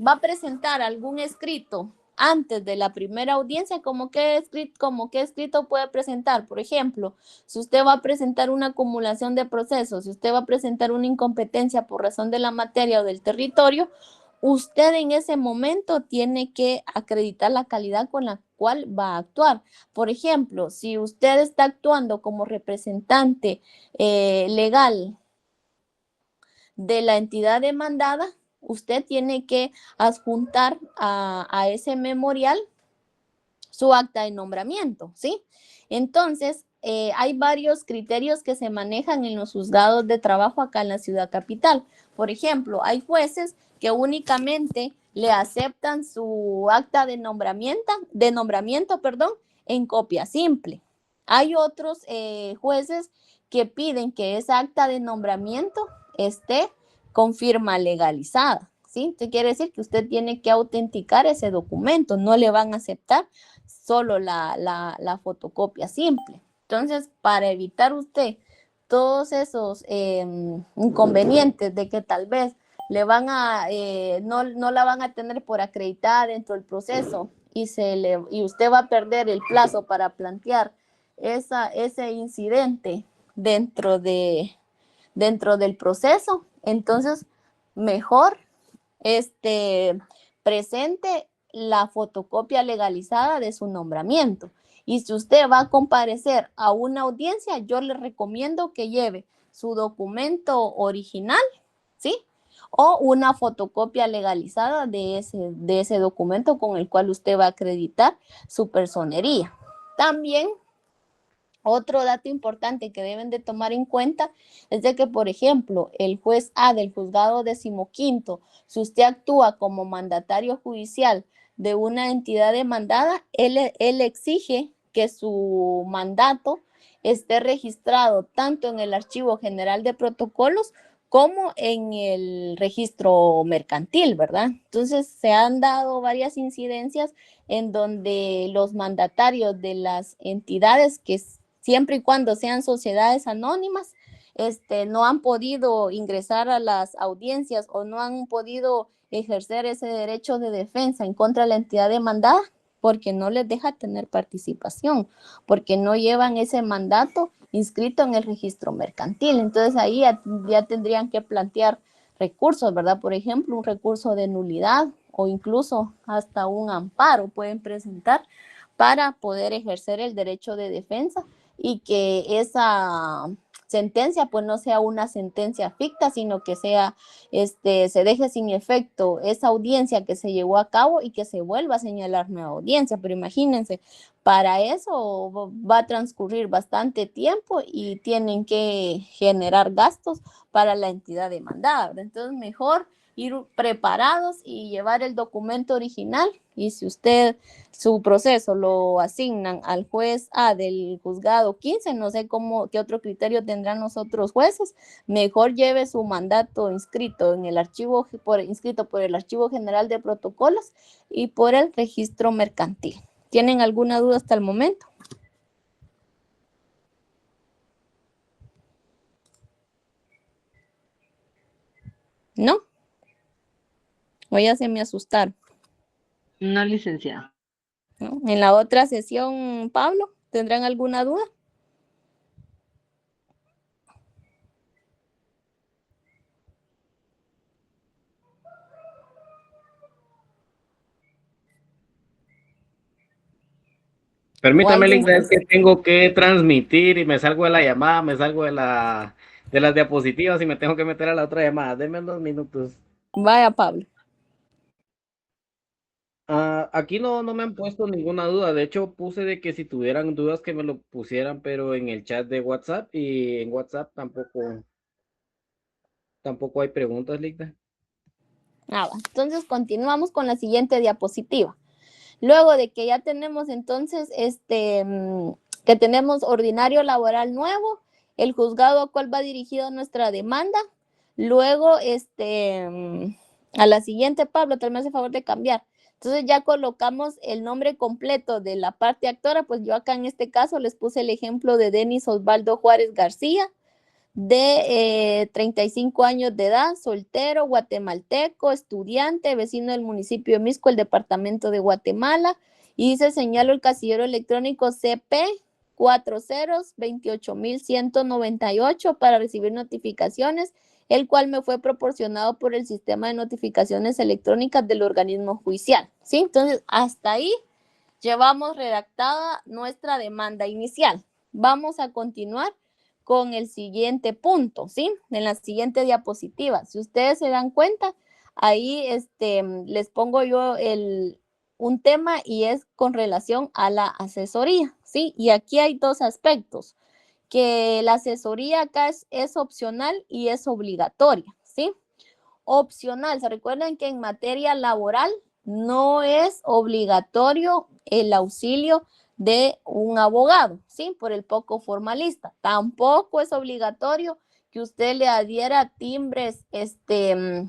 va a presentar algún escrito antes de la primera audiencia, ¿cómo qué escrito puede presentar? Por ejemplo, si usted va a presentar una acumulación de procesos, si usted va a presentar una incompetencia por razón de la materia o del territorio, usted en ese momento tiene que acreditar la calidad con la cual va a actuar. Por ejemplo, si usted está actuando como representante legal de la entidad demandada, usted tiene que adjuntar a ese memorial su acta de nombramiento, ¿sí? Entonces, hay varios criterios que se manejan en los juzgados de trabajo acá en la ciudad capital. Por ejemplo, hay jueces que únicamente le aceptan su acta de nombramiento, en copia simple. Hay otros jueces que piden que esa acta de nombramiento esté con firma legalizada, ¿sí? Esto quiere decir que usted tiene que autenticar ese documento, no le van a aceptar solo la fotocopia simple. Entonces, para evitar usted todos esos inconvenientes de que tal vez le van a, no la van a tener por acreditada dentro del proceso y usted va a perder el plazo para plantear ese incidente dentro del proceso, entonces mejor presente la fotocopia legalizada de su nombramiento. Y si usted va a comparecer a una audiencia, yo le recomiendo que lleve su documento original, ¿sí? O una fotocopia legalizada de ese documento con el cual usted va a acreditar su personería. También otro dato importante que deben de tomar en cuenta es de que, por ejemplo, el juez A del juzgado 15º, si usted actúa como mandatario judicial de una entidad demandada, él exige que su mandato esté registrado tanto en el Archivo General de Protocolos como en el registro mercantil, ¿verdad? Entonces, se han dado varias incidencias en donde los mandatarios de las entidades que siempre y cuando sean sociedades anónimas, no han podido ingresar a las audiencias o no han podido ejercer ese derecho de defensa en contra de la entidad demandada porque no les deja tener participación, porque no llevan ese mandato inscrito en el registro mercantil. Entonces ahí ya tendrían que plantear recursos, ¿verdad? Por ejemplo, un recurso de nulidad o incluso hasta un amparo pueden presentar para poder ejercer el derecho de defensa y que esa sentencia pues no sea una sentencia ficta, sino que sea, se deje sin efecto esa audiencia que se llevó a cabo y que se vuelva a señalar nueva audiencia. Pero imagínense, para eso va a transcurrir bastante tiempo y tienen que generar gastos para la entidad demandada, ¿verdad? Entonces mejor ir preparados y llevar el documento original, y si usted su proceso lo asignan al juez A del juzgado 15, no sé qué otro criterio tendrán los otros jueces, mejor lleve su mandato inscrito en el archivo, inscrito por el Archivo General de Protocolos y por el registro mercantil. ¿Tienen alguna duda hasta el momento? ¿No? O ya se me asustaron. No, licenciada. ¿No? En la otra sesión, Pablo, ¿tendrán alguna duda? ¿O Permítame, alguien Ligda, es que más? tengo que transmitir y me salgo de la llamada, me salgo de las diapositivas y me tengo que meter a la otra llamada. Denme 2 minutos. Vaya, Pablo. Aquí no me han puesto ninguna duda. De hecho, puse de que si tuvieran dudas que me lo pusieran, pero en el chat de WhatsApp, y en WhatsApp tampoco hay preguntas, Ligda. Entonces continuamos con la siguiente diapositiva. Luego de que ya tenemos entonces que tenemos ordinario laboral nuevo, el juzgado a cual va dirigido nuestra demanda. Luego, a la siguiente, Pablo, te me hace favor de cambiar. Entonces ya colocamos el nombre completo de la parte actora, pues yo acá en este caso les puse el ejemplo de Denis Osvaldo Juárez García, de 35 años de edad, soltero, guatemalteco, estudiante, vecino del municipio de Misco, el departamento de Guatemala, y se señaló el casillero electrónico CP 4028.198 para recibir notificaciones, el cual me fue proporcionado por el sistema de notificaciones electrónicas del organismo judicial, ¿sí? Entonces, hasta ahí llevamos redactada nuestra demanda inicial. Vamos a continuar con el siguiente punto, ¿sí? En la siguiente diapositiva. Si ustedes se dan cuenta, ahí les pongo yo un tema y es con relación a la asesoría, ¿sí? Y aquí hay dos aspectos, que la asesoría acá es opcional y es obligatoria, ¿sí? Opcional, se recuerdan que en materia laboral no es obligatorio el auxilio de un abogado, ¿sí? Por el poco formalista. Tampoco es obligatorio que usted le adhiera timbres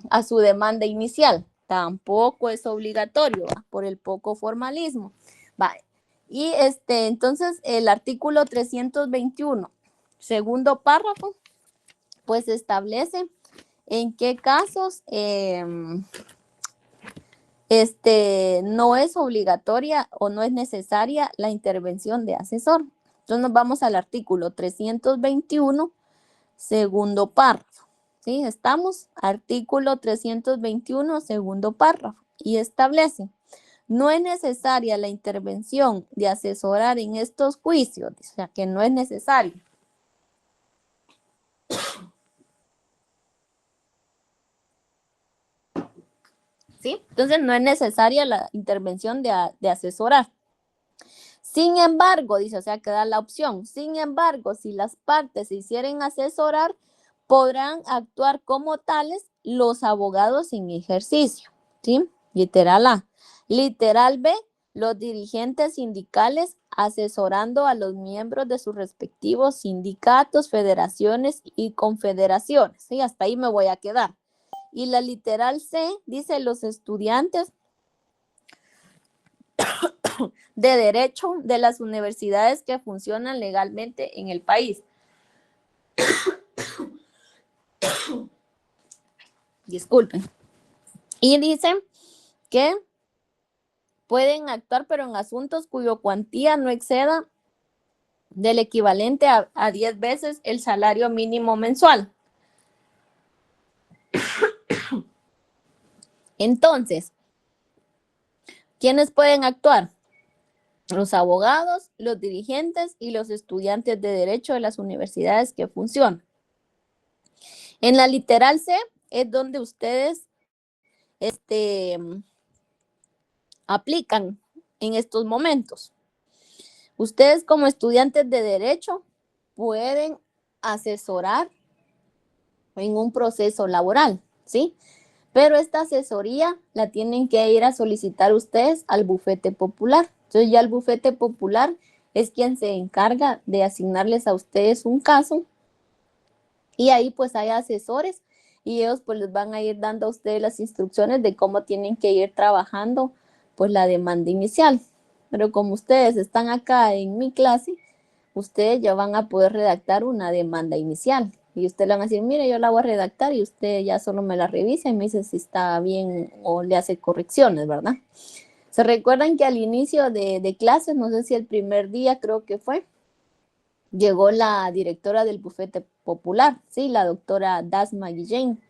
a su demanda inicial. Tampoco es obligatorio, ¿va? Por el poco formalismo. Va. Y entonces el artículo 321, segundo párrafo, pues establece en qué casos no es obligatoria o no es necesaria la intervención de asesor. Entonces nos vamos al artículo 321, segundo párrafo. ¿Sí? Estamos, artículo 321, segundo párrafo, y establece: no es necesaria la intervención de asesorar en estos juicios, o sea que no es necesario. ¿Sí? Entonces no es necesaria la intervención de asesorar. Sin embargo, dice, o sea, que da la opción. Sin embargo, si las partes se hicieren asesorar, podrán actuar como tales los abogados en ejercicio. ¿Sí? Literal A. Literal B, los dirigentes sindicales asesorando a los miembros de sus respectivos sindicatos, federaciones y confederaciones. ¿Sí? Hasta ahí me voy a quedar. Y la literal C dice los estudiantes de derecho de las universidades que funcionan legalmente en el país. Disculpen. Y dicen que pueden actuar, pero en asuntos cuyo cuantía no exceda del equivalente a 10 veces el salario mínimo mensual. Entonces, ¿quiénes pueden actuar? Los abogados, los dirigentes y los estudiantes de derecho de las universidades que funcionan. En la literal C es donde ustedes aplican en estos momentos. Ustedes como estudiantes de derecho pueden asesorar en un proceso laboral, ¿sí? Pero esta asesoría la tienen que ir a solicitar ustedes al bufete popular. Entonces ya el bufete popular es quien se encarga de asignarles a ustedes un caso y ahí pues hay asesores y ellos pues les van a ir dando a ustedes las instrucciones de cómo tienen que ir trabajando pues la demanda inicial. Pero como ustedes están acá en mi clase, ustedes ya van a poder redactar una demanda inicial. Y usted le van a decir, mire, yo la voy a redactar y usted ya solo me la revisa y me dice si está bien o le hace correcciones, ¿verdad? ¿Se recuerdan que al inicio de clases, no sé si el primer día creo que fue, llegó la directora del bufete popular, ¿sí? La doctora Dasma Guillén.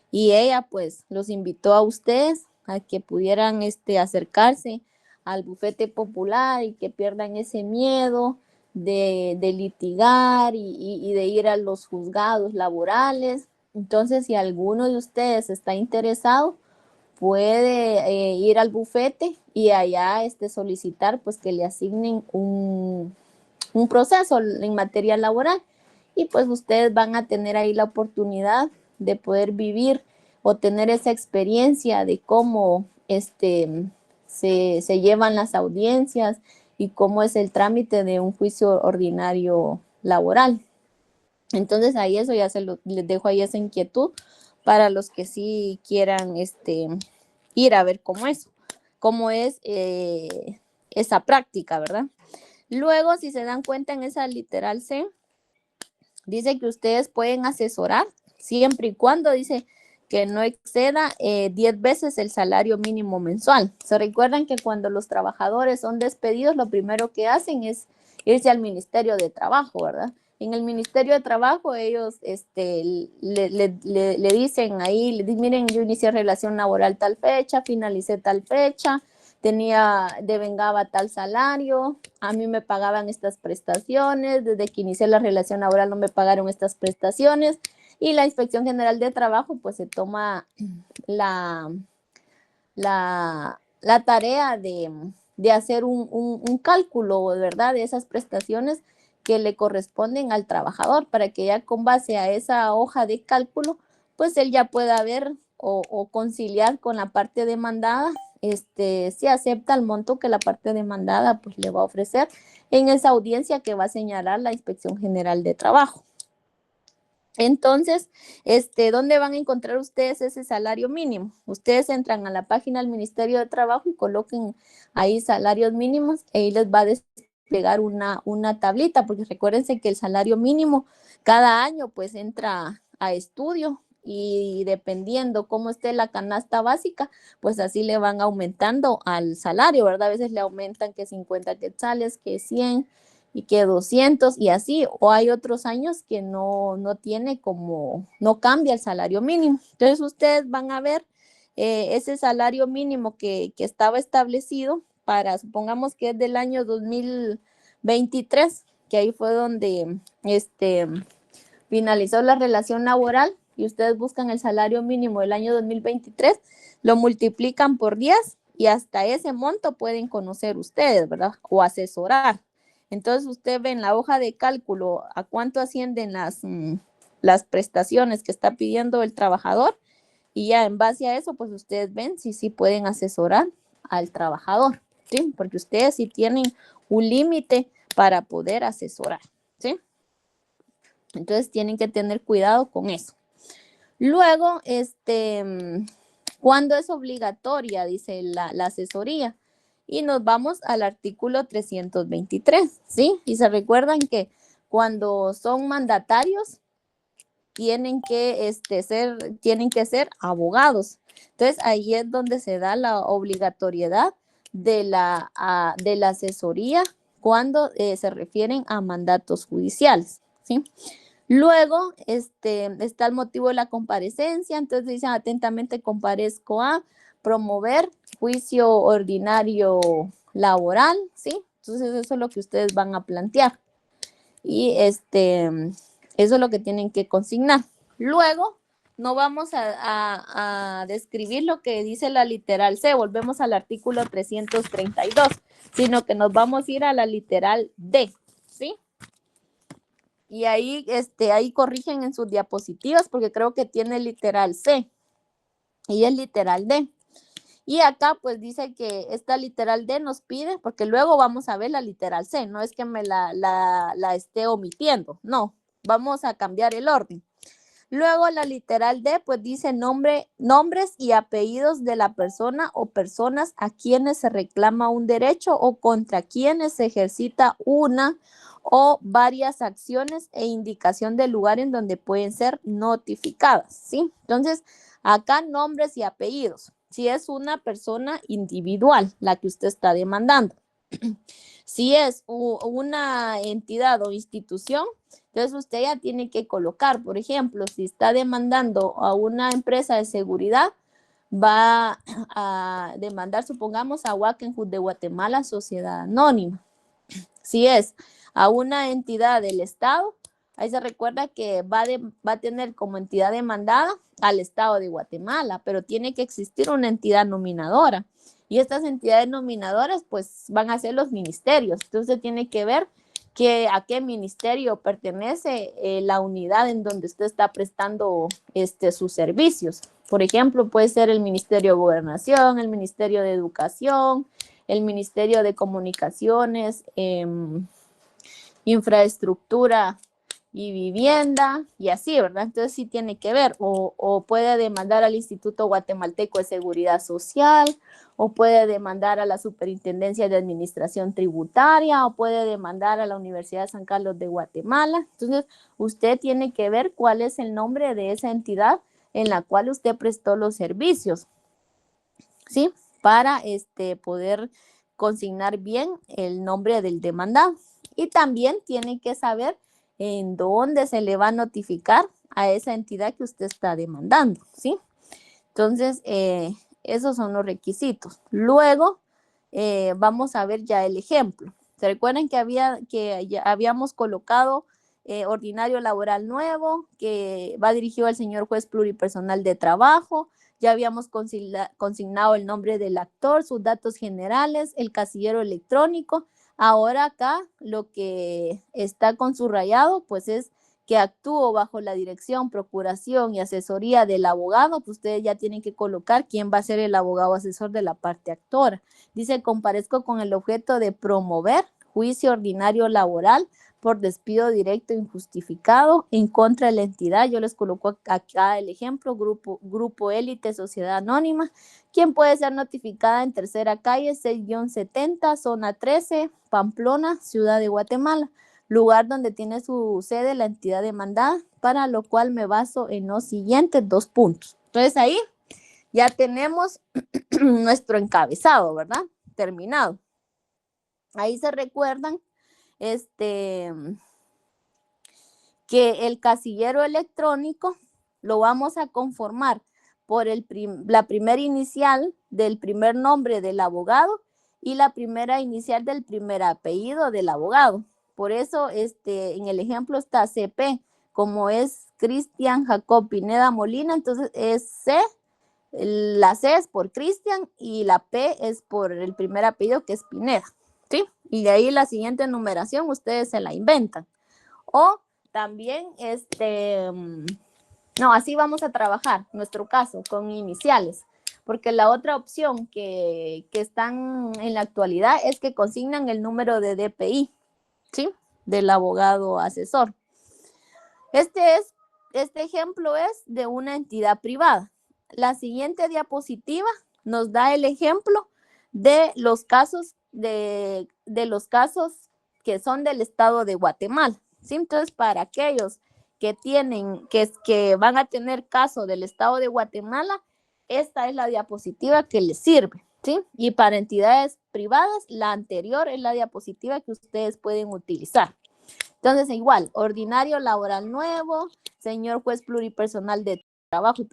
Y ella pues los invitó a ustedes a que pudieran acercarse al bufete popular y que pierdan ese miedo de litigar y de ir a los juzgados laborales. Entonces, si alguno de ustedes está interesado, puede ir al bufete y allá solicitar pues que le asignen un proceso en materia laboral y pues ustedes van a tener ahí la oportunidad de poder vivir o tener esa experiencia de cómo se llevan las audiencias y cómo es el trámite de un juicio ordinario laboral. Entonces ahí eso ya les dejo ahí esa inquietud para los que sí quieran ir a ver cómo es esa práctica, ¿verdad? Luego, si se dan cuenta en esa literal C, dice que ustedes pueden asesorar siempre y cuando dice que no exceda 10 veces el salario mínimo mensual. Se recuerdan que cuando los trabajadores son despedidos, lo primero que hacen es irse al Ministerio de Trabajo, ¿verdad? En el Ministerio de Trabajo ellos le dicen ahí, miren, yo inicié relación laboral tal fecha, finalicé tal fecha, devengaba tal salario, a mí me pagaban estas prestaciones, desde que inicié la relación laboral no me pagaron estas prestaciones, y la Inspección General de Trabajo pues se toma la tarea de hacer un cálculo, ¿verdad?, de esas prestaciones que le corresponden al trabajador, para que ya con base a esa hoja de cálculo, pues él ya pueda ver o conciliar con la parte demandada, si acepta el monto que la parte demandada pues le va a ofrecer en esa audiencia que va a señalar la Inspección General de Trabajo. Entonces, ¿dónde van a encontrar ustedes ese salario mínimo? Ustedes entran a la página del Ministerio de Trabajo y coloquen ahí salarios mínimos y ahí les va a desplegar una tablita, porque recuérdense que el salario mínimo cada año pues entra a estudio y dependiendo cómo esté la canasta básica, pues así le van aumentando al salario, ¿verdad? A veces le aumentan que 50 quetzales, que 100 y que 200 y así, o hay otros años que no tiene no cambia el salario mínimo. Entonces ustedes van a ver ese salario mínimo que estaba establecido para, supongamos que es del año 2023, que ahí fue donde finalizó la relación laboral, y ustedes buscan el salario mínimo del año 2023, lo multiplican por 10 y hasta ese monto pueden conocer ustedes, ¿verdad? O asesorar. Entonces usted ve en la hoja de cálculo a cuánto ascienden las prestaciones que está pidiendo el trabajador, y ya en base a eso pues ustedes ven si sí pueden asesorar al trabajador, ¿sí? Porque ustedes sí tienen un límite para poder asesorar, ¿sí? Entonces tienen que tener cuidado con eso. Luego, ¿cuándo es obligatoria? Dice la asesoría. Y nos vamos al artículo 323, ¿sí? Y se recuerdan que cuando son mandatarios tienen que ser abogados. Entonces ahí es donde se da la obligatoriedad de la asesoría cuando se refieren a mandatos judiciales, ¿sí? Luego está el motivo de la comparecencia, entonces dicen atentamente comparezco a promover juicio ordinario laboral, ¿sí? Entonces eso es lo que ustedes van a plantear y eso es lo que tienen que consignar. Luego no vamos a describir lo que dice la literal C, volvemos al artículo 332, sino que nos vamos a ir a la literal D, ¿sí? Y ahí corrigen en sus diapositivas porque creo que tiene literal C y es literal D. Y acá pues dice que esta literal D nos pide, porque luego vamos a ver la literal C, no es que me la esté omitiendo, no, vamos a cambiar el orden. Luego la literal D pues dice nombres y apellidos de la persona o personas a quienes se reclama un derecho o contra quienes se ejercita una o varias acciones e indicación del lugar en donde pueden ser notificadas, ¿sí? Entonces, acá nombres y apellidos, si es una persona individual la que usted está demandando. Si es una entidad o institución, entonces usted ya tiene que colocar, por ejemplo, si está demandando a una empresa de seguridad, va a demandar, supongamos, a Wackenhut de Guatemala, Sociedad Anónima. Si es a una entidad del Estado, ahí se recuerda que va a tener como entidad demandada al Estado de Guatemala, pero tiene que existir una entidad nominadora. Y estas entidades nominadoras, pues, van a ser los ministerios. Entonces, tiene que ver a qué ministerio pertenece la unidad en donde usted está prestando sus servicios. Por ejemplo, puede ser el Ministerio de Gobernación, el Ministerio de Educación, el Ministerio de Comunicaciones, Infraestructura y Vivienda, y así, ¿verdad? Entonces sí tiene que ver, o puede demandar al Instituto Guatemalteco de Seguridad Social, o puede demandar a la Superintendencia de Administración Tributaria, o puede demandar a la Universidad de San Carlos de Guatemala. Entonces, usted tiene que ver cuál es el nombre de esa entidad en la cual usted prestó los servicios, ¿sí? Para poder consignar bien el nombre del demandado. Y también tiene que saber en dónde se le va a notificar a esa entidad que usted está demandando, ¿sí? Entonces, esos son los requisitos. Luego, vamos a ver ya el ejemplo. ¿Se recuerdan que ya habíamos colocado ordinario laboral nuevo, que va dirigido al señor juez pluripersonal de trabajo? Ya habíamos consignado el nombre del actor, sus datos generales, el casillero electrónico. Ahora acá lo que está con subrayado pues es que actúo bajo la dirección, procuración y asesoría del abogado, pues ustedes ya tienen que colocar quién va a ser el abogado asesor de la parte actora. Dice, comparezco con el objeto de promover juicio ordinario laboral por despido directo injustificado en contra de la entidad. Yo les coloco acá el ejemplo, Grupo Élite, Sociedad Anónima, quien puede ser notificada en Tercera Calle, 6-70, Zona 13, Pamplona, Ciudad de Guatemala, lugar donde tiene su sede la entidad demandada, para lo cual me baso en los siguientes 2 puntos. Entonces ahí ya tenemos nuestro encabezado, ¿verdad? Terminado. Ahí se recuerdan que el casillero electrónico lo vamos a conformar por la primera inicial del primer nombre del abogado y la primera inicial del primer apellido del abogado. Por eso en el ejemplo está CP, como es Cristian Jacob Pineda Molina, entonces es C, la C es por Cristian y la P es por el primer apellido que es Pineda, ¿sí? Y de ahí la siguiente numeración ustedes se la inventan. O también, no, así vamos a trabajar nuestro caso con iniciales, porque la otra opción que están en la actualidad es que consignan el número de DPI, ¿sí? Del abogado asesor. Este ejemplo es de una entidad privada. La siguiente diapositiva nos da el ejemplo de los casos de los casos que son del estado de Guatemala, ¿sí? Entonces, para aquellos que van a tener caso del estado de Guatemala, esta es la diapositiva que les sirve, ¿sí? Y para entidades privadas, la anterior es la diapositiva que ustedes pueden utilizar. Entonces, igual, ordinario laboral nuevo, señor juez pluripersonal de trabajo y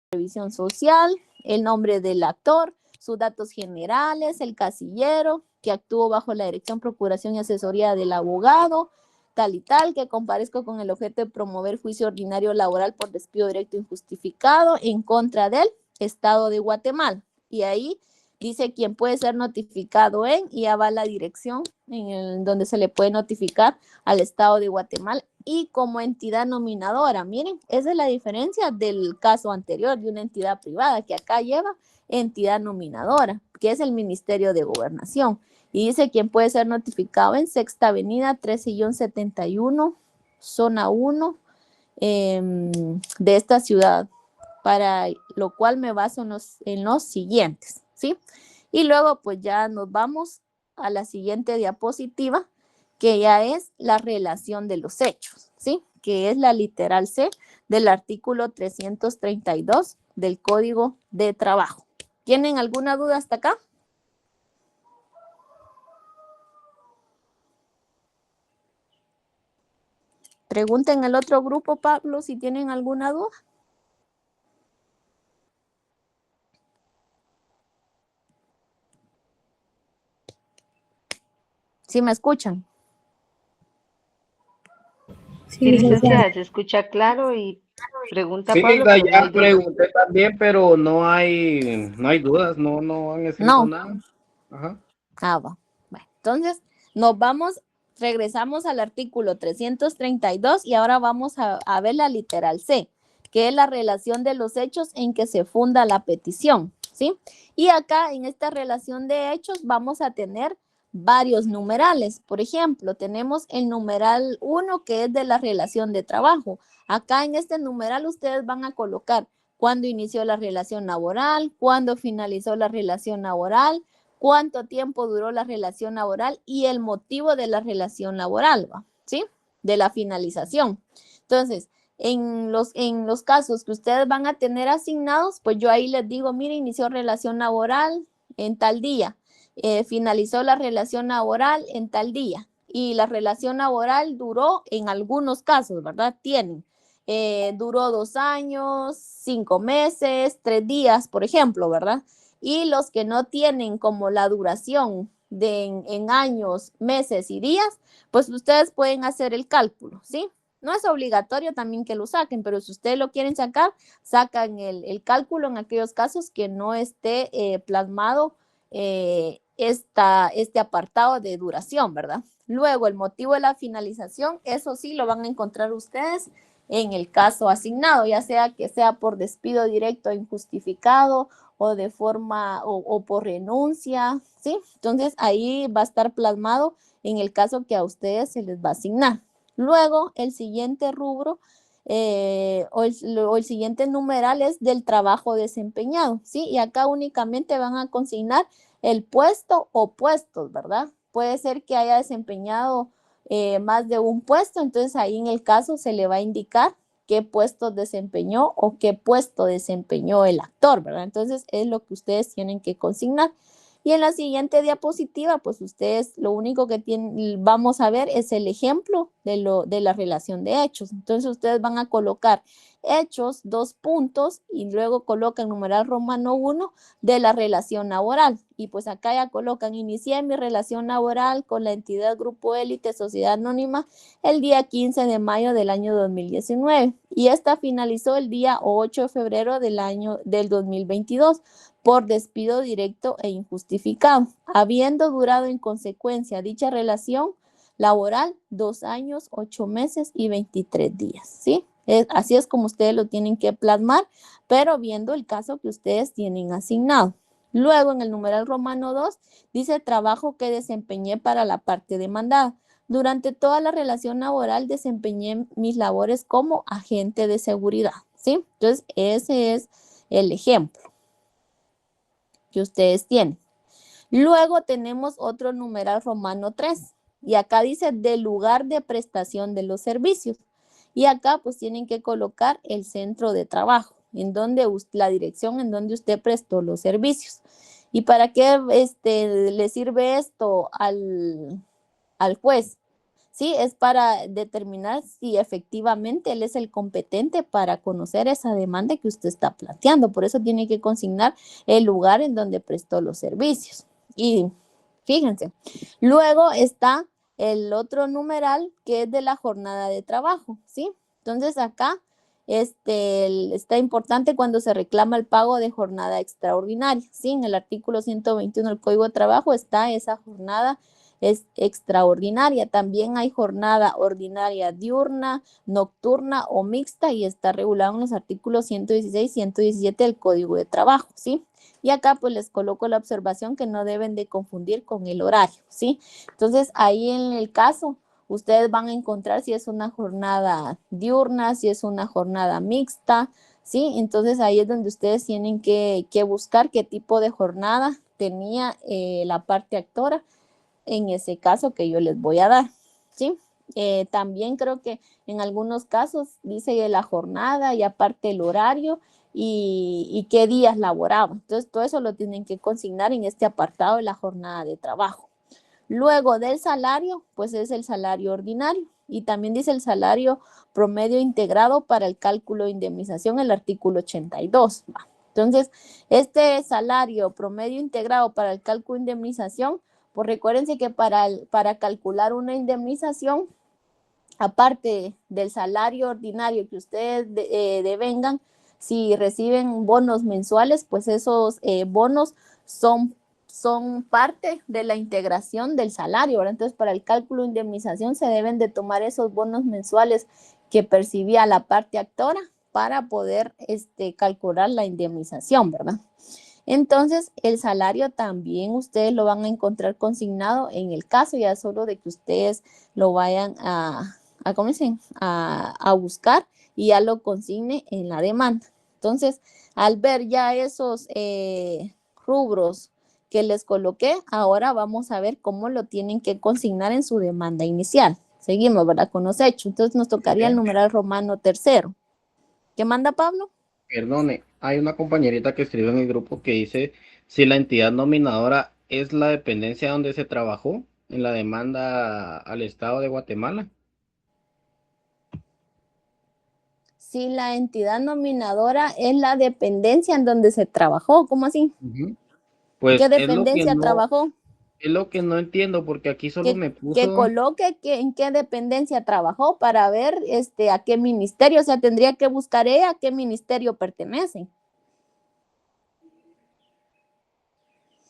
previsión social, el nombre del actor, sus datos generales, el casillero, que actuó bajo la dirección, procuración y asesoría del abogado, tal y tal, que comparezco con el objeto de promover juicio ordinario laboral por despido directo injustificado en contra del Estado de Guatemala. Y ahí dice quién puede ser notificado en, y ya va la dirección donde se le puede notificar al Estado de Guatemala y como entidad nominadora. Miren, esa es la diferencia del caso anterior de una entidad privada, que acá lleva entidad nominadora, que es el Ministerio de Gobernación. Y dice quién puede ser notificado en Sexta Avenida 13-71, zona 1 de esta ciudad, para lo cual me baso en los siguientes, ¿sí? Y luego pues ya nos vamos a la siguiente diapositiva, que ya es la relación de los hechos, ¿sí? Que es la literal C del artículo 332 del Código de Trabajo. ¿Tienen alguna duda hasta acá? Pregunten al otro grupo, Pablo, si tienen alguna duda. ¿Sí me escuchan? Sí, licenciada, se escucha claro y pregunta Sí, Pablo, Linda, pero no hay ya duda. pregunté también, pero no hay dudas, no han escrito No. nada. Ajá. Va. Bueno, entonces, regresamos al artículo 332 y ahora vamos a ver la literal C, que es la relación de los hechos en que se funda la petición, ¿sí? Y acá en esta relación de hechos vamos a tener varios numerales. Por ejemplo, tenemos el numeral 1, que es de la relación de trabajo. Acá en este numeral ustedes van a colocar cuándo inició la relación laboral, cuándo finalizó la relación laboral, cuánto tiempo duró la relación laboral y el motivo de la relación laboral, ¿sí? De la finalización. Entonces, en los casos que ustedes van a tener asignados, pues yo ahí les digo, mire, inició relación laboral en tal día, finalizó la relación laboral en tal día, y la relación laboral duró en algunos casos, ¿verdad? Duró 2 años, 5 meses, 3 días, por ejemplo, ¿verdad? Y los que no tienen como la duración en años, meses y días, pues ustedes pueden hacer el cálculo, ¿sí? No es obligatorio también que lo saquen, pero si ustedes lo quieren sacar, sacan el cálculo en aquellos casos que no esté plasmado este apartado de duración, ¿verdad? Luego, el motivo de la finalización, eso sí lo van a encontrar ustedes en el caso asignado, ya sea que sea por despido directo e injustificado o de forma o por renuncia, ¿sí? Entonces ahí va a estar plasmado en el caso que a ustedes se les va a asignar. Luego, el siguiente rubro o el siguiente numeral es del trabajo desempeñado, ¿sí? Y acá únicamente van a consignar el puesto o puestos, ¿verdad? Puede ser que haya desempeñado más de un puesto, entonces ahí en el caso se le va a indicar qué puesto desempeñó o qué puesto desempeñó el actor, ¿verdad? Entonces es lo que ustedes tienen que consignar. Y en la siguiente diapositiva, pues ustedes lo único que vamos a ver es el ejemplo de la relación de hechos. Entonces ustedes van a colocar hechos, 2 puntos, y luego colocan numeral romano 1 de la relación laboral. Y pues acá ya colocan, inicié mi relación laboral con la entidad Grupo Élite Sociedad Anónima el día 15 de mayo del año 2019. Y esta finalizó el día 8 de febrero del 2022 por despido directo e injustificado, habiendo durado en consecuencia dicha relación laboral 2 años, 8 meses y 23 días, ¿sí? Así es como ustedes lo tienen que plasmar, pero viendo el caso que ustedes tienen asignado. Luego, en el numeral romano 2, dice trabajo que desempeñé para la parte demandada. Durante toda la relación laboral desempeñé mis labores como agente de seguridad, ¿sí? Entonces, ese es el ejemplo que ustedes tienen. Luego tenemos otro numeral romano 3, y acá dice del lugar de prestación de los servicios. Y acá pues tienen que colocar el centro de trabajo, en donde la dirección en donde usted prestó los servicios. ¿Y para qué le sirve esto al juez? Sí, es para determinar si efectivamente él es el competente para conocer esa demanda que usted está planteando. Por eso tiene que consignar el lugar en donde prestó los servicios. Y fíjense, luego está el otro numeral que es de la jornada de trabajo, ¿sí? Entonces acá está importante cuando se reclama el pago de jornada extraordinaria, ¿sí? En el artículo 121 del Código de Trabajo está esa jornada es extraordinaria. También hay jornada ordinaria diurna, nocturna o mixta y está regulado en los artículos 116 y 117 del Código de Trabajo, ¿sí? Y acá pues les coloco la observación que no deben de confundir con el horario, ¿sí? Entonces ahí en el caso ustedes van a encontrar si es una jornada diurna, si es una jornada mixta, ¿sí? Entonces ahí es donde ustedes tienen que buscar qué tipo de jornada tenía la parte actora en ese caso que yo les voy a dar, ¿sí? También creo que en algunos casos dice la jornada y aparte el horario y qué días laboraba. Entonces, todo eso lo tienen que consignar en este apartado de la jornada de trabajo. Luego del salario, pues es el salario ordinario y también dice el salario promedio integrado para el cálculo de indemnización, el artículo 82. Entonces, este salario promedio integrado para el cálculo de indemnización, pues recuérdense que para calcular una indemnización, aparte del salario ordinario que ustedes devengan, si reciben bonos mensuales, pues esos bonos son parte de la integración del salario, ¿verdad? Entonces, para el cálculo de indemnización se deben de tomar esos bonos mensuales que percibía la parte actora para poder calcular la indemnización, ¿verdad? Entonces, el salario también ustedes lo van a encontrar consignado en el caso, ya solo de que ustedes lo vayan ¿cómo dicen? A buscar y ya lo consigne en la demanda. Entonces, al ver ya esos rubros que les coloqué, ahora vamos a ver cómo lo tienen que consignar en su demanda inicial. Seguimos, ¿verdad? Con los hechos. Entonces, nos tocaría el numeral romano tercero. ¿Qué manda Pablo? Perdone, hay una compañerita que escribió en el grupo que dice si la entidad nominadora es la dependencia donde se trabajó en la demanda al Estado de Guatemala. Si la entidad nominadora es la dependencia en donde se trabajó, ¿cómo así? Pues ¿Qué dependencia trabajó? es lo que no entiendo porque aquí solo me Que puso coloque en qué dependencia trabajó para ver a qué ministerio, o sea, tendría que buscar ella a qué ministerio pertenece.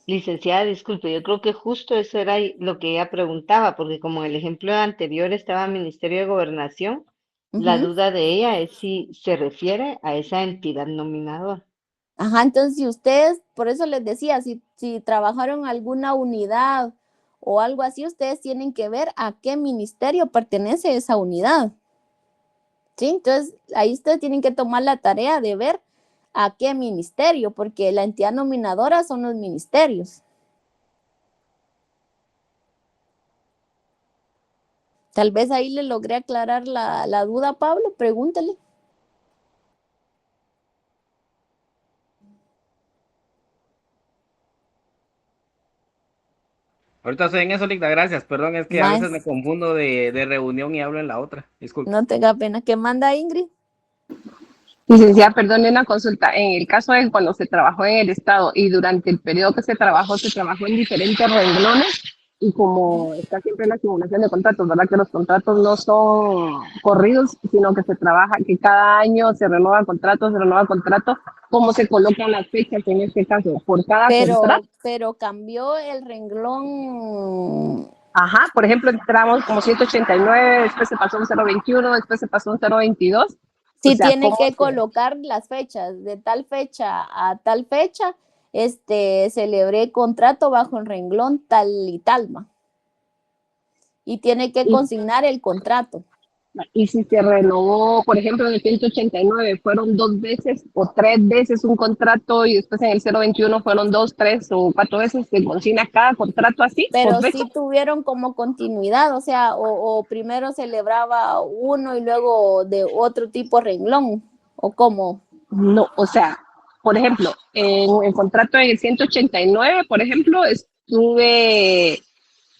Licenciada, disculpe, yo creo que justo eso era lo que ella preguntaba, porque como en el ejemplo anterior estaba Ministerio de Gobernación, la duda de ella es si se refiere a esa entidad nominadora. Ajá, entonces si ustedes, por eso les decía, si trabajaron en alguna unidad o algo así, ustedes tienen que ver a qué ministerio pertenece esa unidad. ¿Sí? Entonces, ahí ustedes tienen que tomar la tarea de ver a qué ministerio, porque la entidad nominadora son los ministerios. Tal vez ahí le logré aclarar la duda, Pablo, pregúntale. Ahorita estoy en eso, Ligda, gracias. Perdón, es que a veces me confundo de reunión y hablo en la otra. Disculpe. No tenga pena. ¿Qué manda Ingrid? Licenciada, perdone una consulta. En el caso de cuando se trabajó en el Estado y durante el periodo que se trabajó en diferentes renglones y como está siempre la acumulación de contratos, ¿verdad? Que los contratos no son corridos, sino que se trabaja, que cada año se renueva contrato, ¿cómo se colocan las fechas en este caso? ¿Por cada contrato? Pero cambió el renglón. Ajá, por ejemplo, entramos como 189, después se pasó un 021, después se pasó un 022. Sí, o sea, tiene que colocar las fechas, de tal fecha a tal fecha, celebré contrato bajo el renglón tal y talma. Y tiene que consignar el contrato. Y si se renovó, por ejemplo, en el 189, fueron 2 veces o 3 veces un contrato y después en el 021 fueron 2, 3 o 4 veces, se consigna cada contrato así. Pero sí tuvieron como continuidad, o sea, o primero celebraba uno y luego de otro tipo renglón, o cómo. No, o sea, por ejemplo, en el contrato en el 189, por ejemplo, estuve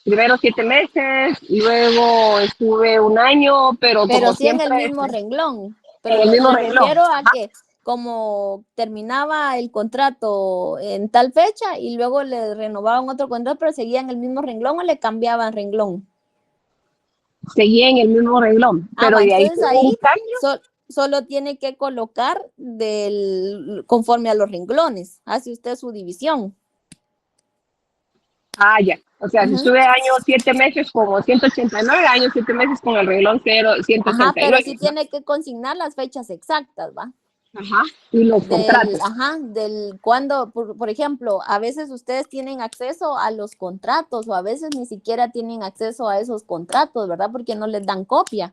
primero 7 meses, luego estuve un año, pero como sí en el siempre, mismo renglón. Pero en el mismo me renglón. refiero a que como terminaba el contrato en tal fecha y luego le renovaban otro contrato, pero seguía en el mismo renglón o le cambiaban renglón. Seguía en el mismo renglón, pero de ahí entonces tuvo ahí un cambio. solo tiene que colocar conforme a los renglones, hace usted su división. Ya. O sea, si estuve años 7 meses como 189, años 7 meses con el renglón 0, 189. Ajá, pero sí tiene que consignar las fechas exactas, ¿va? Ajá, y los contratos. Del cuando, por ejemplo, a veces ustedes tienen acceso a los contratos o a veces ni siquiera tienen acceso a esos contratos, ¿verdad? Porque no les dan copia.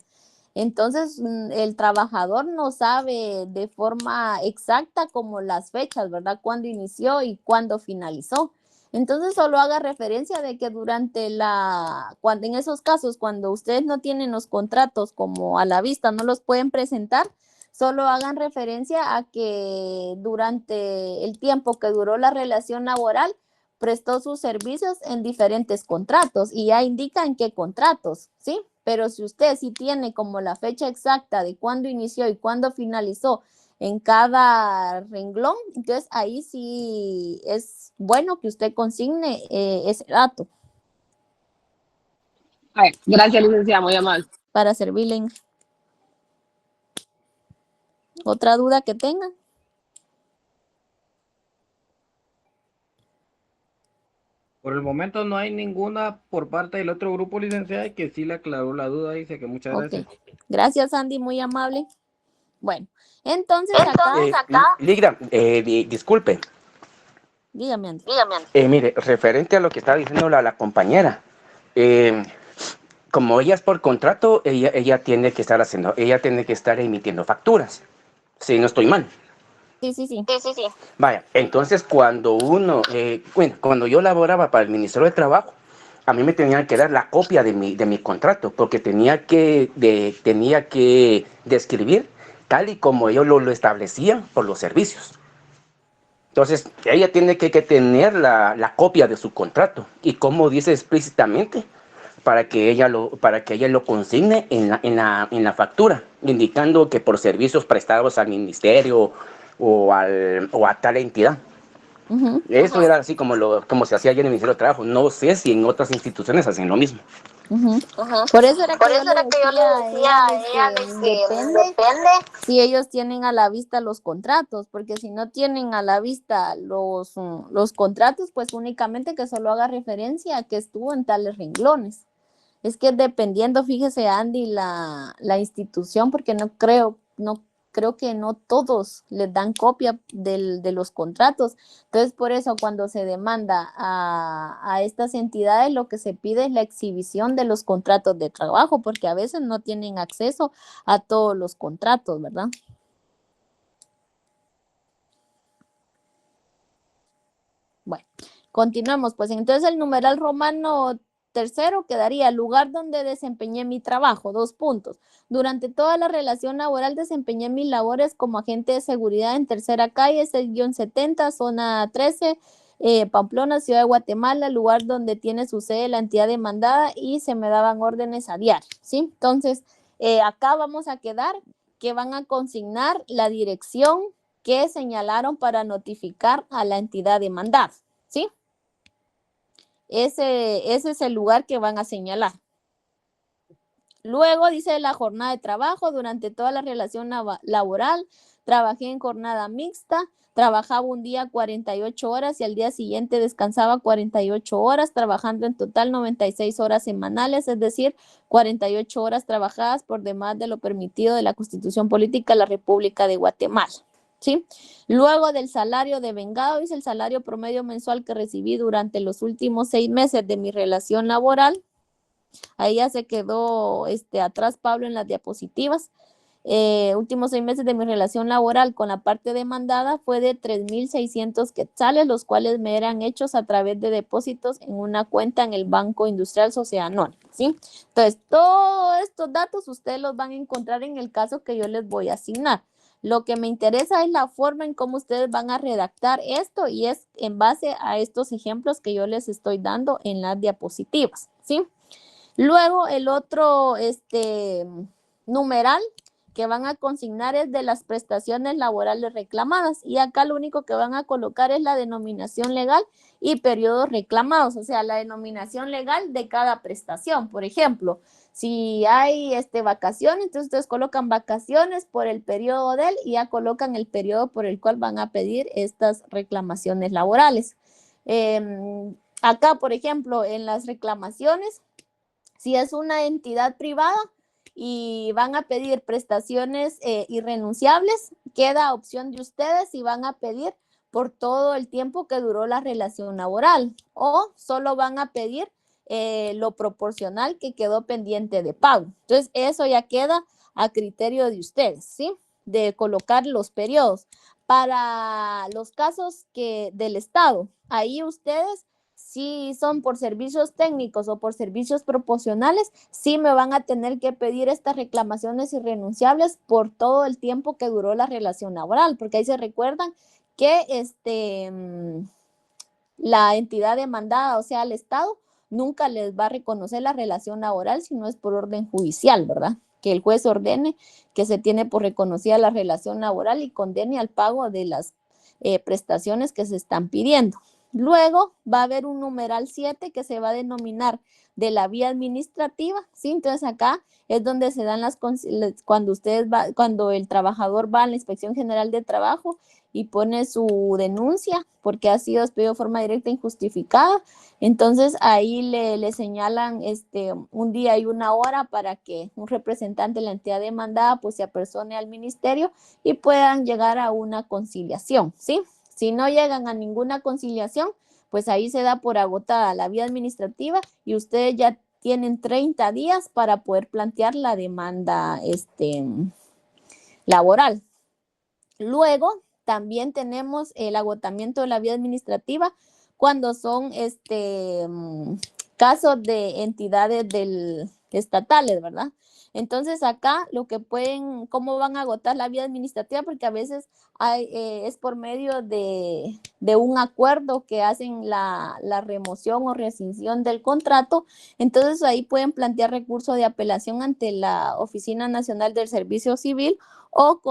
Entonces, el trabajador no sabe de forma exacta como las fechas, ¿verdad? Cuándo inició y cuándo finalizó. Entonces, solo haga referencia de que cuando en esos casos, cuando ustedes no tienen los contratos como a la vista, no los pueden presentar, solo hagan referencia a que durante el tiempo que duró la relación laboral, prestó sus servicios en diferentes contratos y ya indican qué contratos, ¿sí? Pero si usted sí tiene como la fecha exacta de cuándo inició y cuándo finalizó en cada renglón, entonces ahí sí es bueno que usted consigne ese dato. Gracias, licenciada, muy amable. Para servirle. ¿Otra duda que tengan? Por el momento no hay ninguna por parte del otro grupo, licenciada, que sí le aclaró la duda, dice que muchas gracias. Gracias, Andy, muy amable. Bueno, entonces acá... Ligra, disculpe. Dígame, Andy. Mire, referente a lo que estaba diciendo la compañera, como ella es por contrato, ella tiene que estar emitiendo facturas, si no estoy mal. Sí. Vaya, entonces cuando cuando yo laboraba para el Ministerio de Trabajo, a mí me tenían que dar la copia de mi contrato, porque tenía que describir tal y como ellos lo establecían por los servicios. Entonces, ella tiene que tener la copia de su contrato y como dice explícitamente, para que ella lo consigne en la factura, indicando que por servicios prestados al ministerio o a tal entidad. Eso era así como se hacía allá en el Ministerio de Trabajo. No sé si en otras instituciones hacen lo mismo. Por eso era que yo le decía a ella que depende si ellos tienen a la vista los contratos, porque si no tienen a la vista los contratos, pues únicamente que solo haga referencia a que estuvo en tales renglones. Es que dependiendo, fíjese, Andy, la institución, porque no creo que no todos les dan copia de los contratos. Entonces, por eso cuando se demanda a estas entidades, lo que se pide es la exhibición de los contratos de trabajo, porque a veces no tienen acceso a todos los contratos, ¿verdad? Bueno, continuamos. Pues entonces el numeral romano tercero quedaría lugar donde desempeñé mi trabajo, 2 puntos. Durante toda la relación laboral desempeñé mis labores como agente de seguridad en Tercera Calle, 6-70, zona 13, Pamplona, Ciudad de Guatemala, lugar donde tiene su sede la entidad demandada y se me daban órdenes a diario, ¿sí? Entonces, acá vamos a quedar que van a consignar la dirección que señalaron para notificar a la entidad demandada, ¿sí? Ese es el lugar que van a señalar. Luego dice la jornada de trabajo. Durante toda la relación laboral trabajé en jornada mixta, trabajaba un día 48 horas y al día siguiente descansaba 48 horas, trabajando en total 96 horas semanales, es decir, 48 horas trabajadas por demás de lo permitido de la Constitución Política de la República de Guatemala. ¿Sí? Luego del salario de vengado, dice el salario promedio mensual que recibí durante los últimos 6 meses de mi relación laboral. Ahí ya se quedó atrás Pablo en las diapositivas. Últimos 6 meses de mi relación laboral con la parte demandada fue de 3,600 quetzales, los cuales me eran hechos a través de depósitos en una cuenta en el Banco Industrial Sociedad Anónima, ¿sí? Entonces, todos estos datos ustedes los van a encontrar en el caso que yo les voy a asignar. Lo que me interesa es la forma en cómo ustedes van a redactar esto y es en base a estos ejemplos que yo les estoy dando en las diapositivas, ¿sí? Luego el otro numeral que van a consignar es de las prestaciones laborales reclamadas y acá lo único que van a colocar es la denominación legal y periodos reclamados, o sea, la denominación legal de cada prestación. Por ejemplo, si hay vacaciones, entonces ustedes colocan vacaciones por el periodo del y ya colocan el periodo por el cual van a pedir estas reclamaciones laborales. Acá, por ejemplo, en las reclamaciones, si es una entidad privada y van a pedir prestaciones irrenunciables, queda opción de ustedes si van a pedir por todo el tiempo que duró la relación laboral o solo van a pedir lo proporcional que quedó pendiente de pago. Entonces, eso ya queda a criterio de ustedes, ¿sí? De colocar los periodos. Para los casos del Estado, ahí ustedes, si son por servicios técnicos o por servicios proporcionales, sí me van a tener que pedir estas reclamaciones irrenunciables por todo el tiempo que duró la relación laboral, porque ahí se recuerdan que la entidad demandada, o sea, el Estado, nunca les va a reconocer la relación laboral si no es por orden judicial, ¿verdad? Que el juez ordene que se tiene por reconocida la relación laboral y condene al pago de las prestaciones que se están pidiendo. Luego va a haber un numeral 7 que se va a denominar de la vía administrativa, ¿sí? Entonces acá es donde se dan cuando el trabajador va a la Inspección General de Trabajo y pone su denuncia porque ha sido despedido de forma directa e injustificada. Entonces ahí le señalan un día y una hora para que un representante de la entidad demandada pues se apersone al ministerio y puedan llegar a una conciliación, ¿sí? Si no llegan a ninguna conciliación, pues ahí se da por agotada la vía administrativa y ustedes ya tienen 30 días para poder plantear la demanda laboral. Luego, también tenemos el agotamiento de la vía administrativa cuando son casos de entidades estatales, ¿verdad? Entonces acá ¿cómo van a agotar la vía administrativa? Porque a veces es por medio de un acuerdo que hacen la remoción o rescisión del contrato. Entonces ahí pueden plantear recurso de apelación ante la Oficina Nacional del Servicio Civil o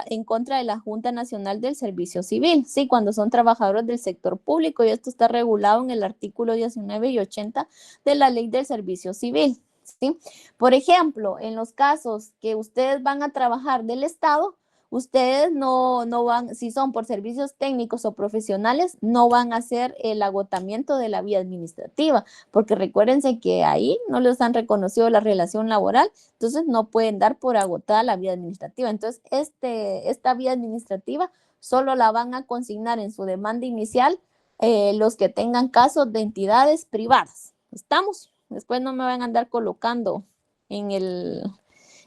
en contra de la Junta Nacional del Servicio Civil, sí, cuando son trabajadores del sector público, y esto está regulado en el artículo 19 y 80 de la Ley del Servicio Civil, ¿sí? Por ejemplo, en los casos que ustedes van a trabajar del Estado, ustedes no van, si son por servicios técnicos o profesionales, no van a hacer el agotamiento de la vía administrativa, porque recuérdense que ahí no les han reconocido la relación laboral, entonces no pueden dar por agotada la vía administrativa. Entonces, esta vía administrativa solo la van a consignar en su demanda inicial los que tengan casos de entidades privadas. ¿Estamos? Después no me van a andar colocando en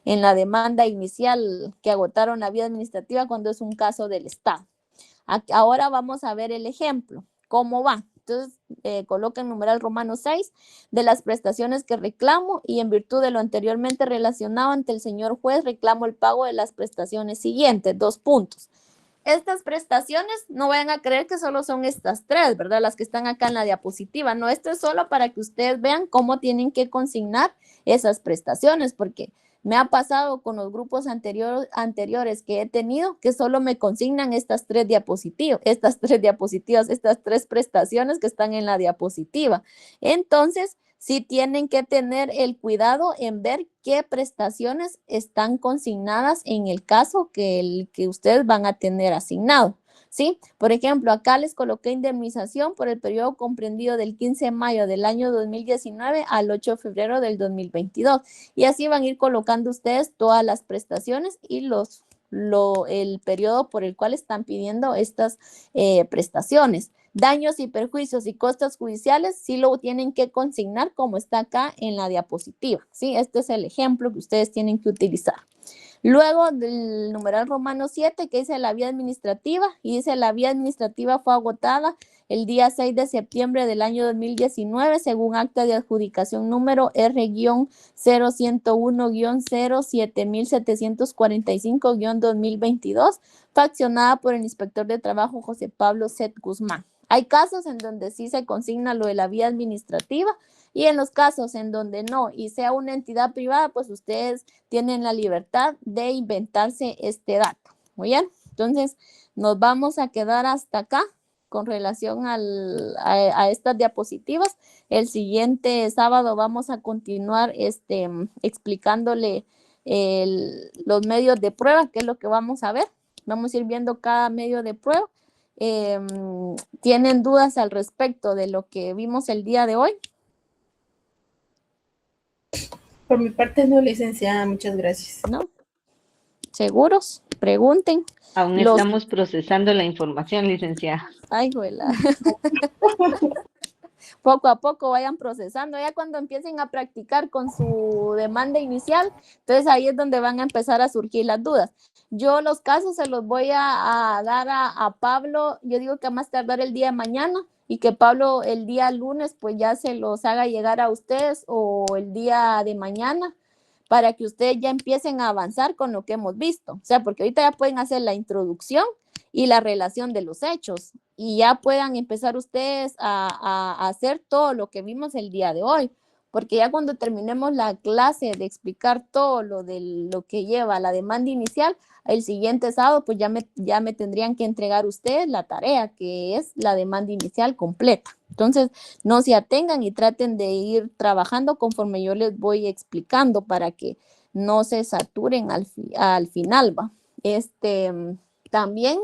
la demanda inicial que agotaron la vía administrativa cuando es un caso del Estado. Ahora vamos a ver el ejemplo, cómo va. Entonces, coloquen numeral romano 6 de las prestaciones que reclamo y en virtud de lo anteriormente relacionado ante el señor juez reclamo el pago de las prestaciones siguientes. 2 puntos. Estas prestaciones, no vayan a creer que solo son estas 3, ¿verdad? Las que están acá en la diapositiva. No, esto es solo para que ustedes vean cómo tienen que consignar esas prestaciones, porque me ha pasado con los grupos anteriores que he tenido que solo me consignan estas 3 prestaciones que están en la diapositiva. Entonces, sí tienen que tener el cuidado en ver qué prestaciones están consignadas en el caso que ustedes van a tener asignado, ¿sí? Por ejemplo, acá les coloqué indemnización por el periodo comprendido del 15 de mayo del año 2019 al 8 de febrero del 2022. Y así van a ir colocando ustedes todas las prestaciones y el periodo por el cual están pidiendo estas prestaciones. Daños y perjuicios y costos judiciales sí lo tienen que consignar como está acá en la diapositiva, ¿sí? Este es el ejemplo que ustedes tienen que utilizar. Luego del numeral romano 7 que dice la vía administrativa y dice la vía administrativa fue agotada el día 6 de septiembre del año 2019, según acta de adjudicación número R-0101-07745-2022, faccionada por el inspector de trabajo José Pablo Set Guzmán. Hay casos en donde sí se consigna lo de la vía administrativa y en los casos en donde no y sea una entidad privada, pues ustedes tienen la libertad de inventarse este dato. Muy bien, entonces nos vamos a quedar hasta acá con relación a estas diapositivas. El siguiente sábado vamos a continuar explicándole los medios de prueba, que es lo que vamos a ver. Vamos a ir viendo cada medio de prueba. ¿Tienen dudas al respecto de lo que vimos el día de hoy? Por mi parte no, licenciada, muchas gracias. ¿No? ¿Seguros? Pregunten. Aún estamos procesando la información, licenciada. Ay, güela. Poco a poco vayan procesando. Ya cuando empiecen a practicar con su demanda inicial, entonces ahí es donde van a empezar a surgir las dudas. Yo los casos se los voy a dar a Pablo. Yo digo que a más tardar el día de mañana y que Pablo el día lunes pues ya se los haga llegar a ustedes o el día de mañana para que ustedes ya empiecen a avanzar con lo que hemos visto. O sea, porque ahorita ya pueden hacer la introducción y la relación de los hechos y ya puedan empezar ustedes a hacer todo lo que vimos el día de hoy, porque ya cuando terminemos la clase de explicar todo lo de lo que lleva la demanda inicial, el siguiente sábado pues ya me tendrían que entregar ustedes la tarea, que es la demanda inicial completa. Entonces, no se atengan y traten de ir trabajando conforme yo les voy explicando para que no se saturen al final, ¿va? También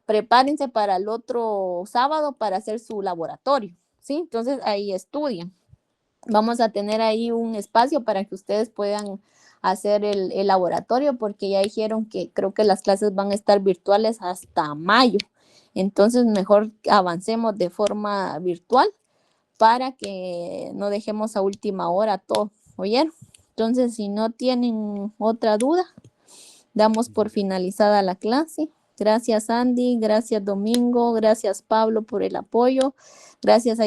prepárense para el otro sábado para hacer su laboratorio, ¿sí? Entonces, ahí estudian. Vamos a tener ahí un espacio para que ustedes puedan hacer el laboratorio, porque ya dijeron que creo que las clases van a estar virtuales hasta mayo. Entonces, mejor avancemos de forma virtual para que no dejemos a última hora todo, ¿oyeron? Entonces, si no tienen otra duda, damos por finalizada la clase. Gracias, Andy. Gracias, Domingo. Gracias, Pablo, por el apoyo. Gracias a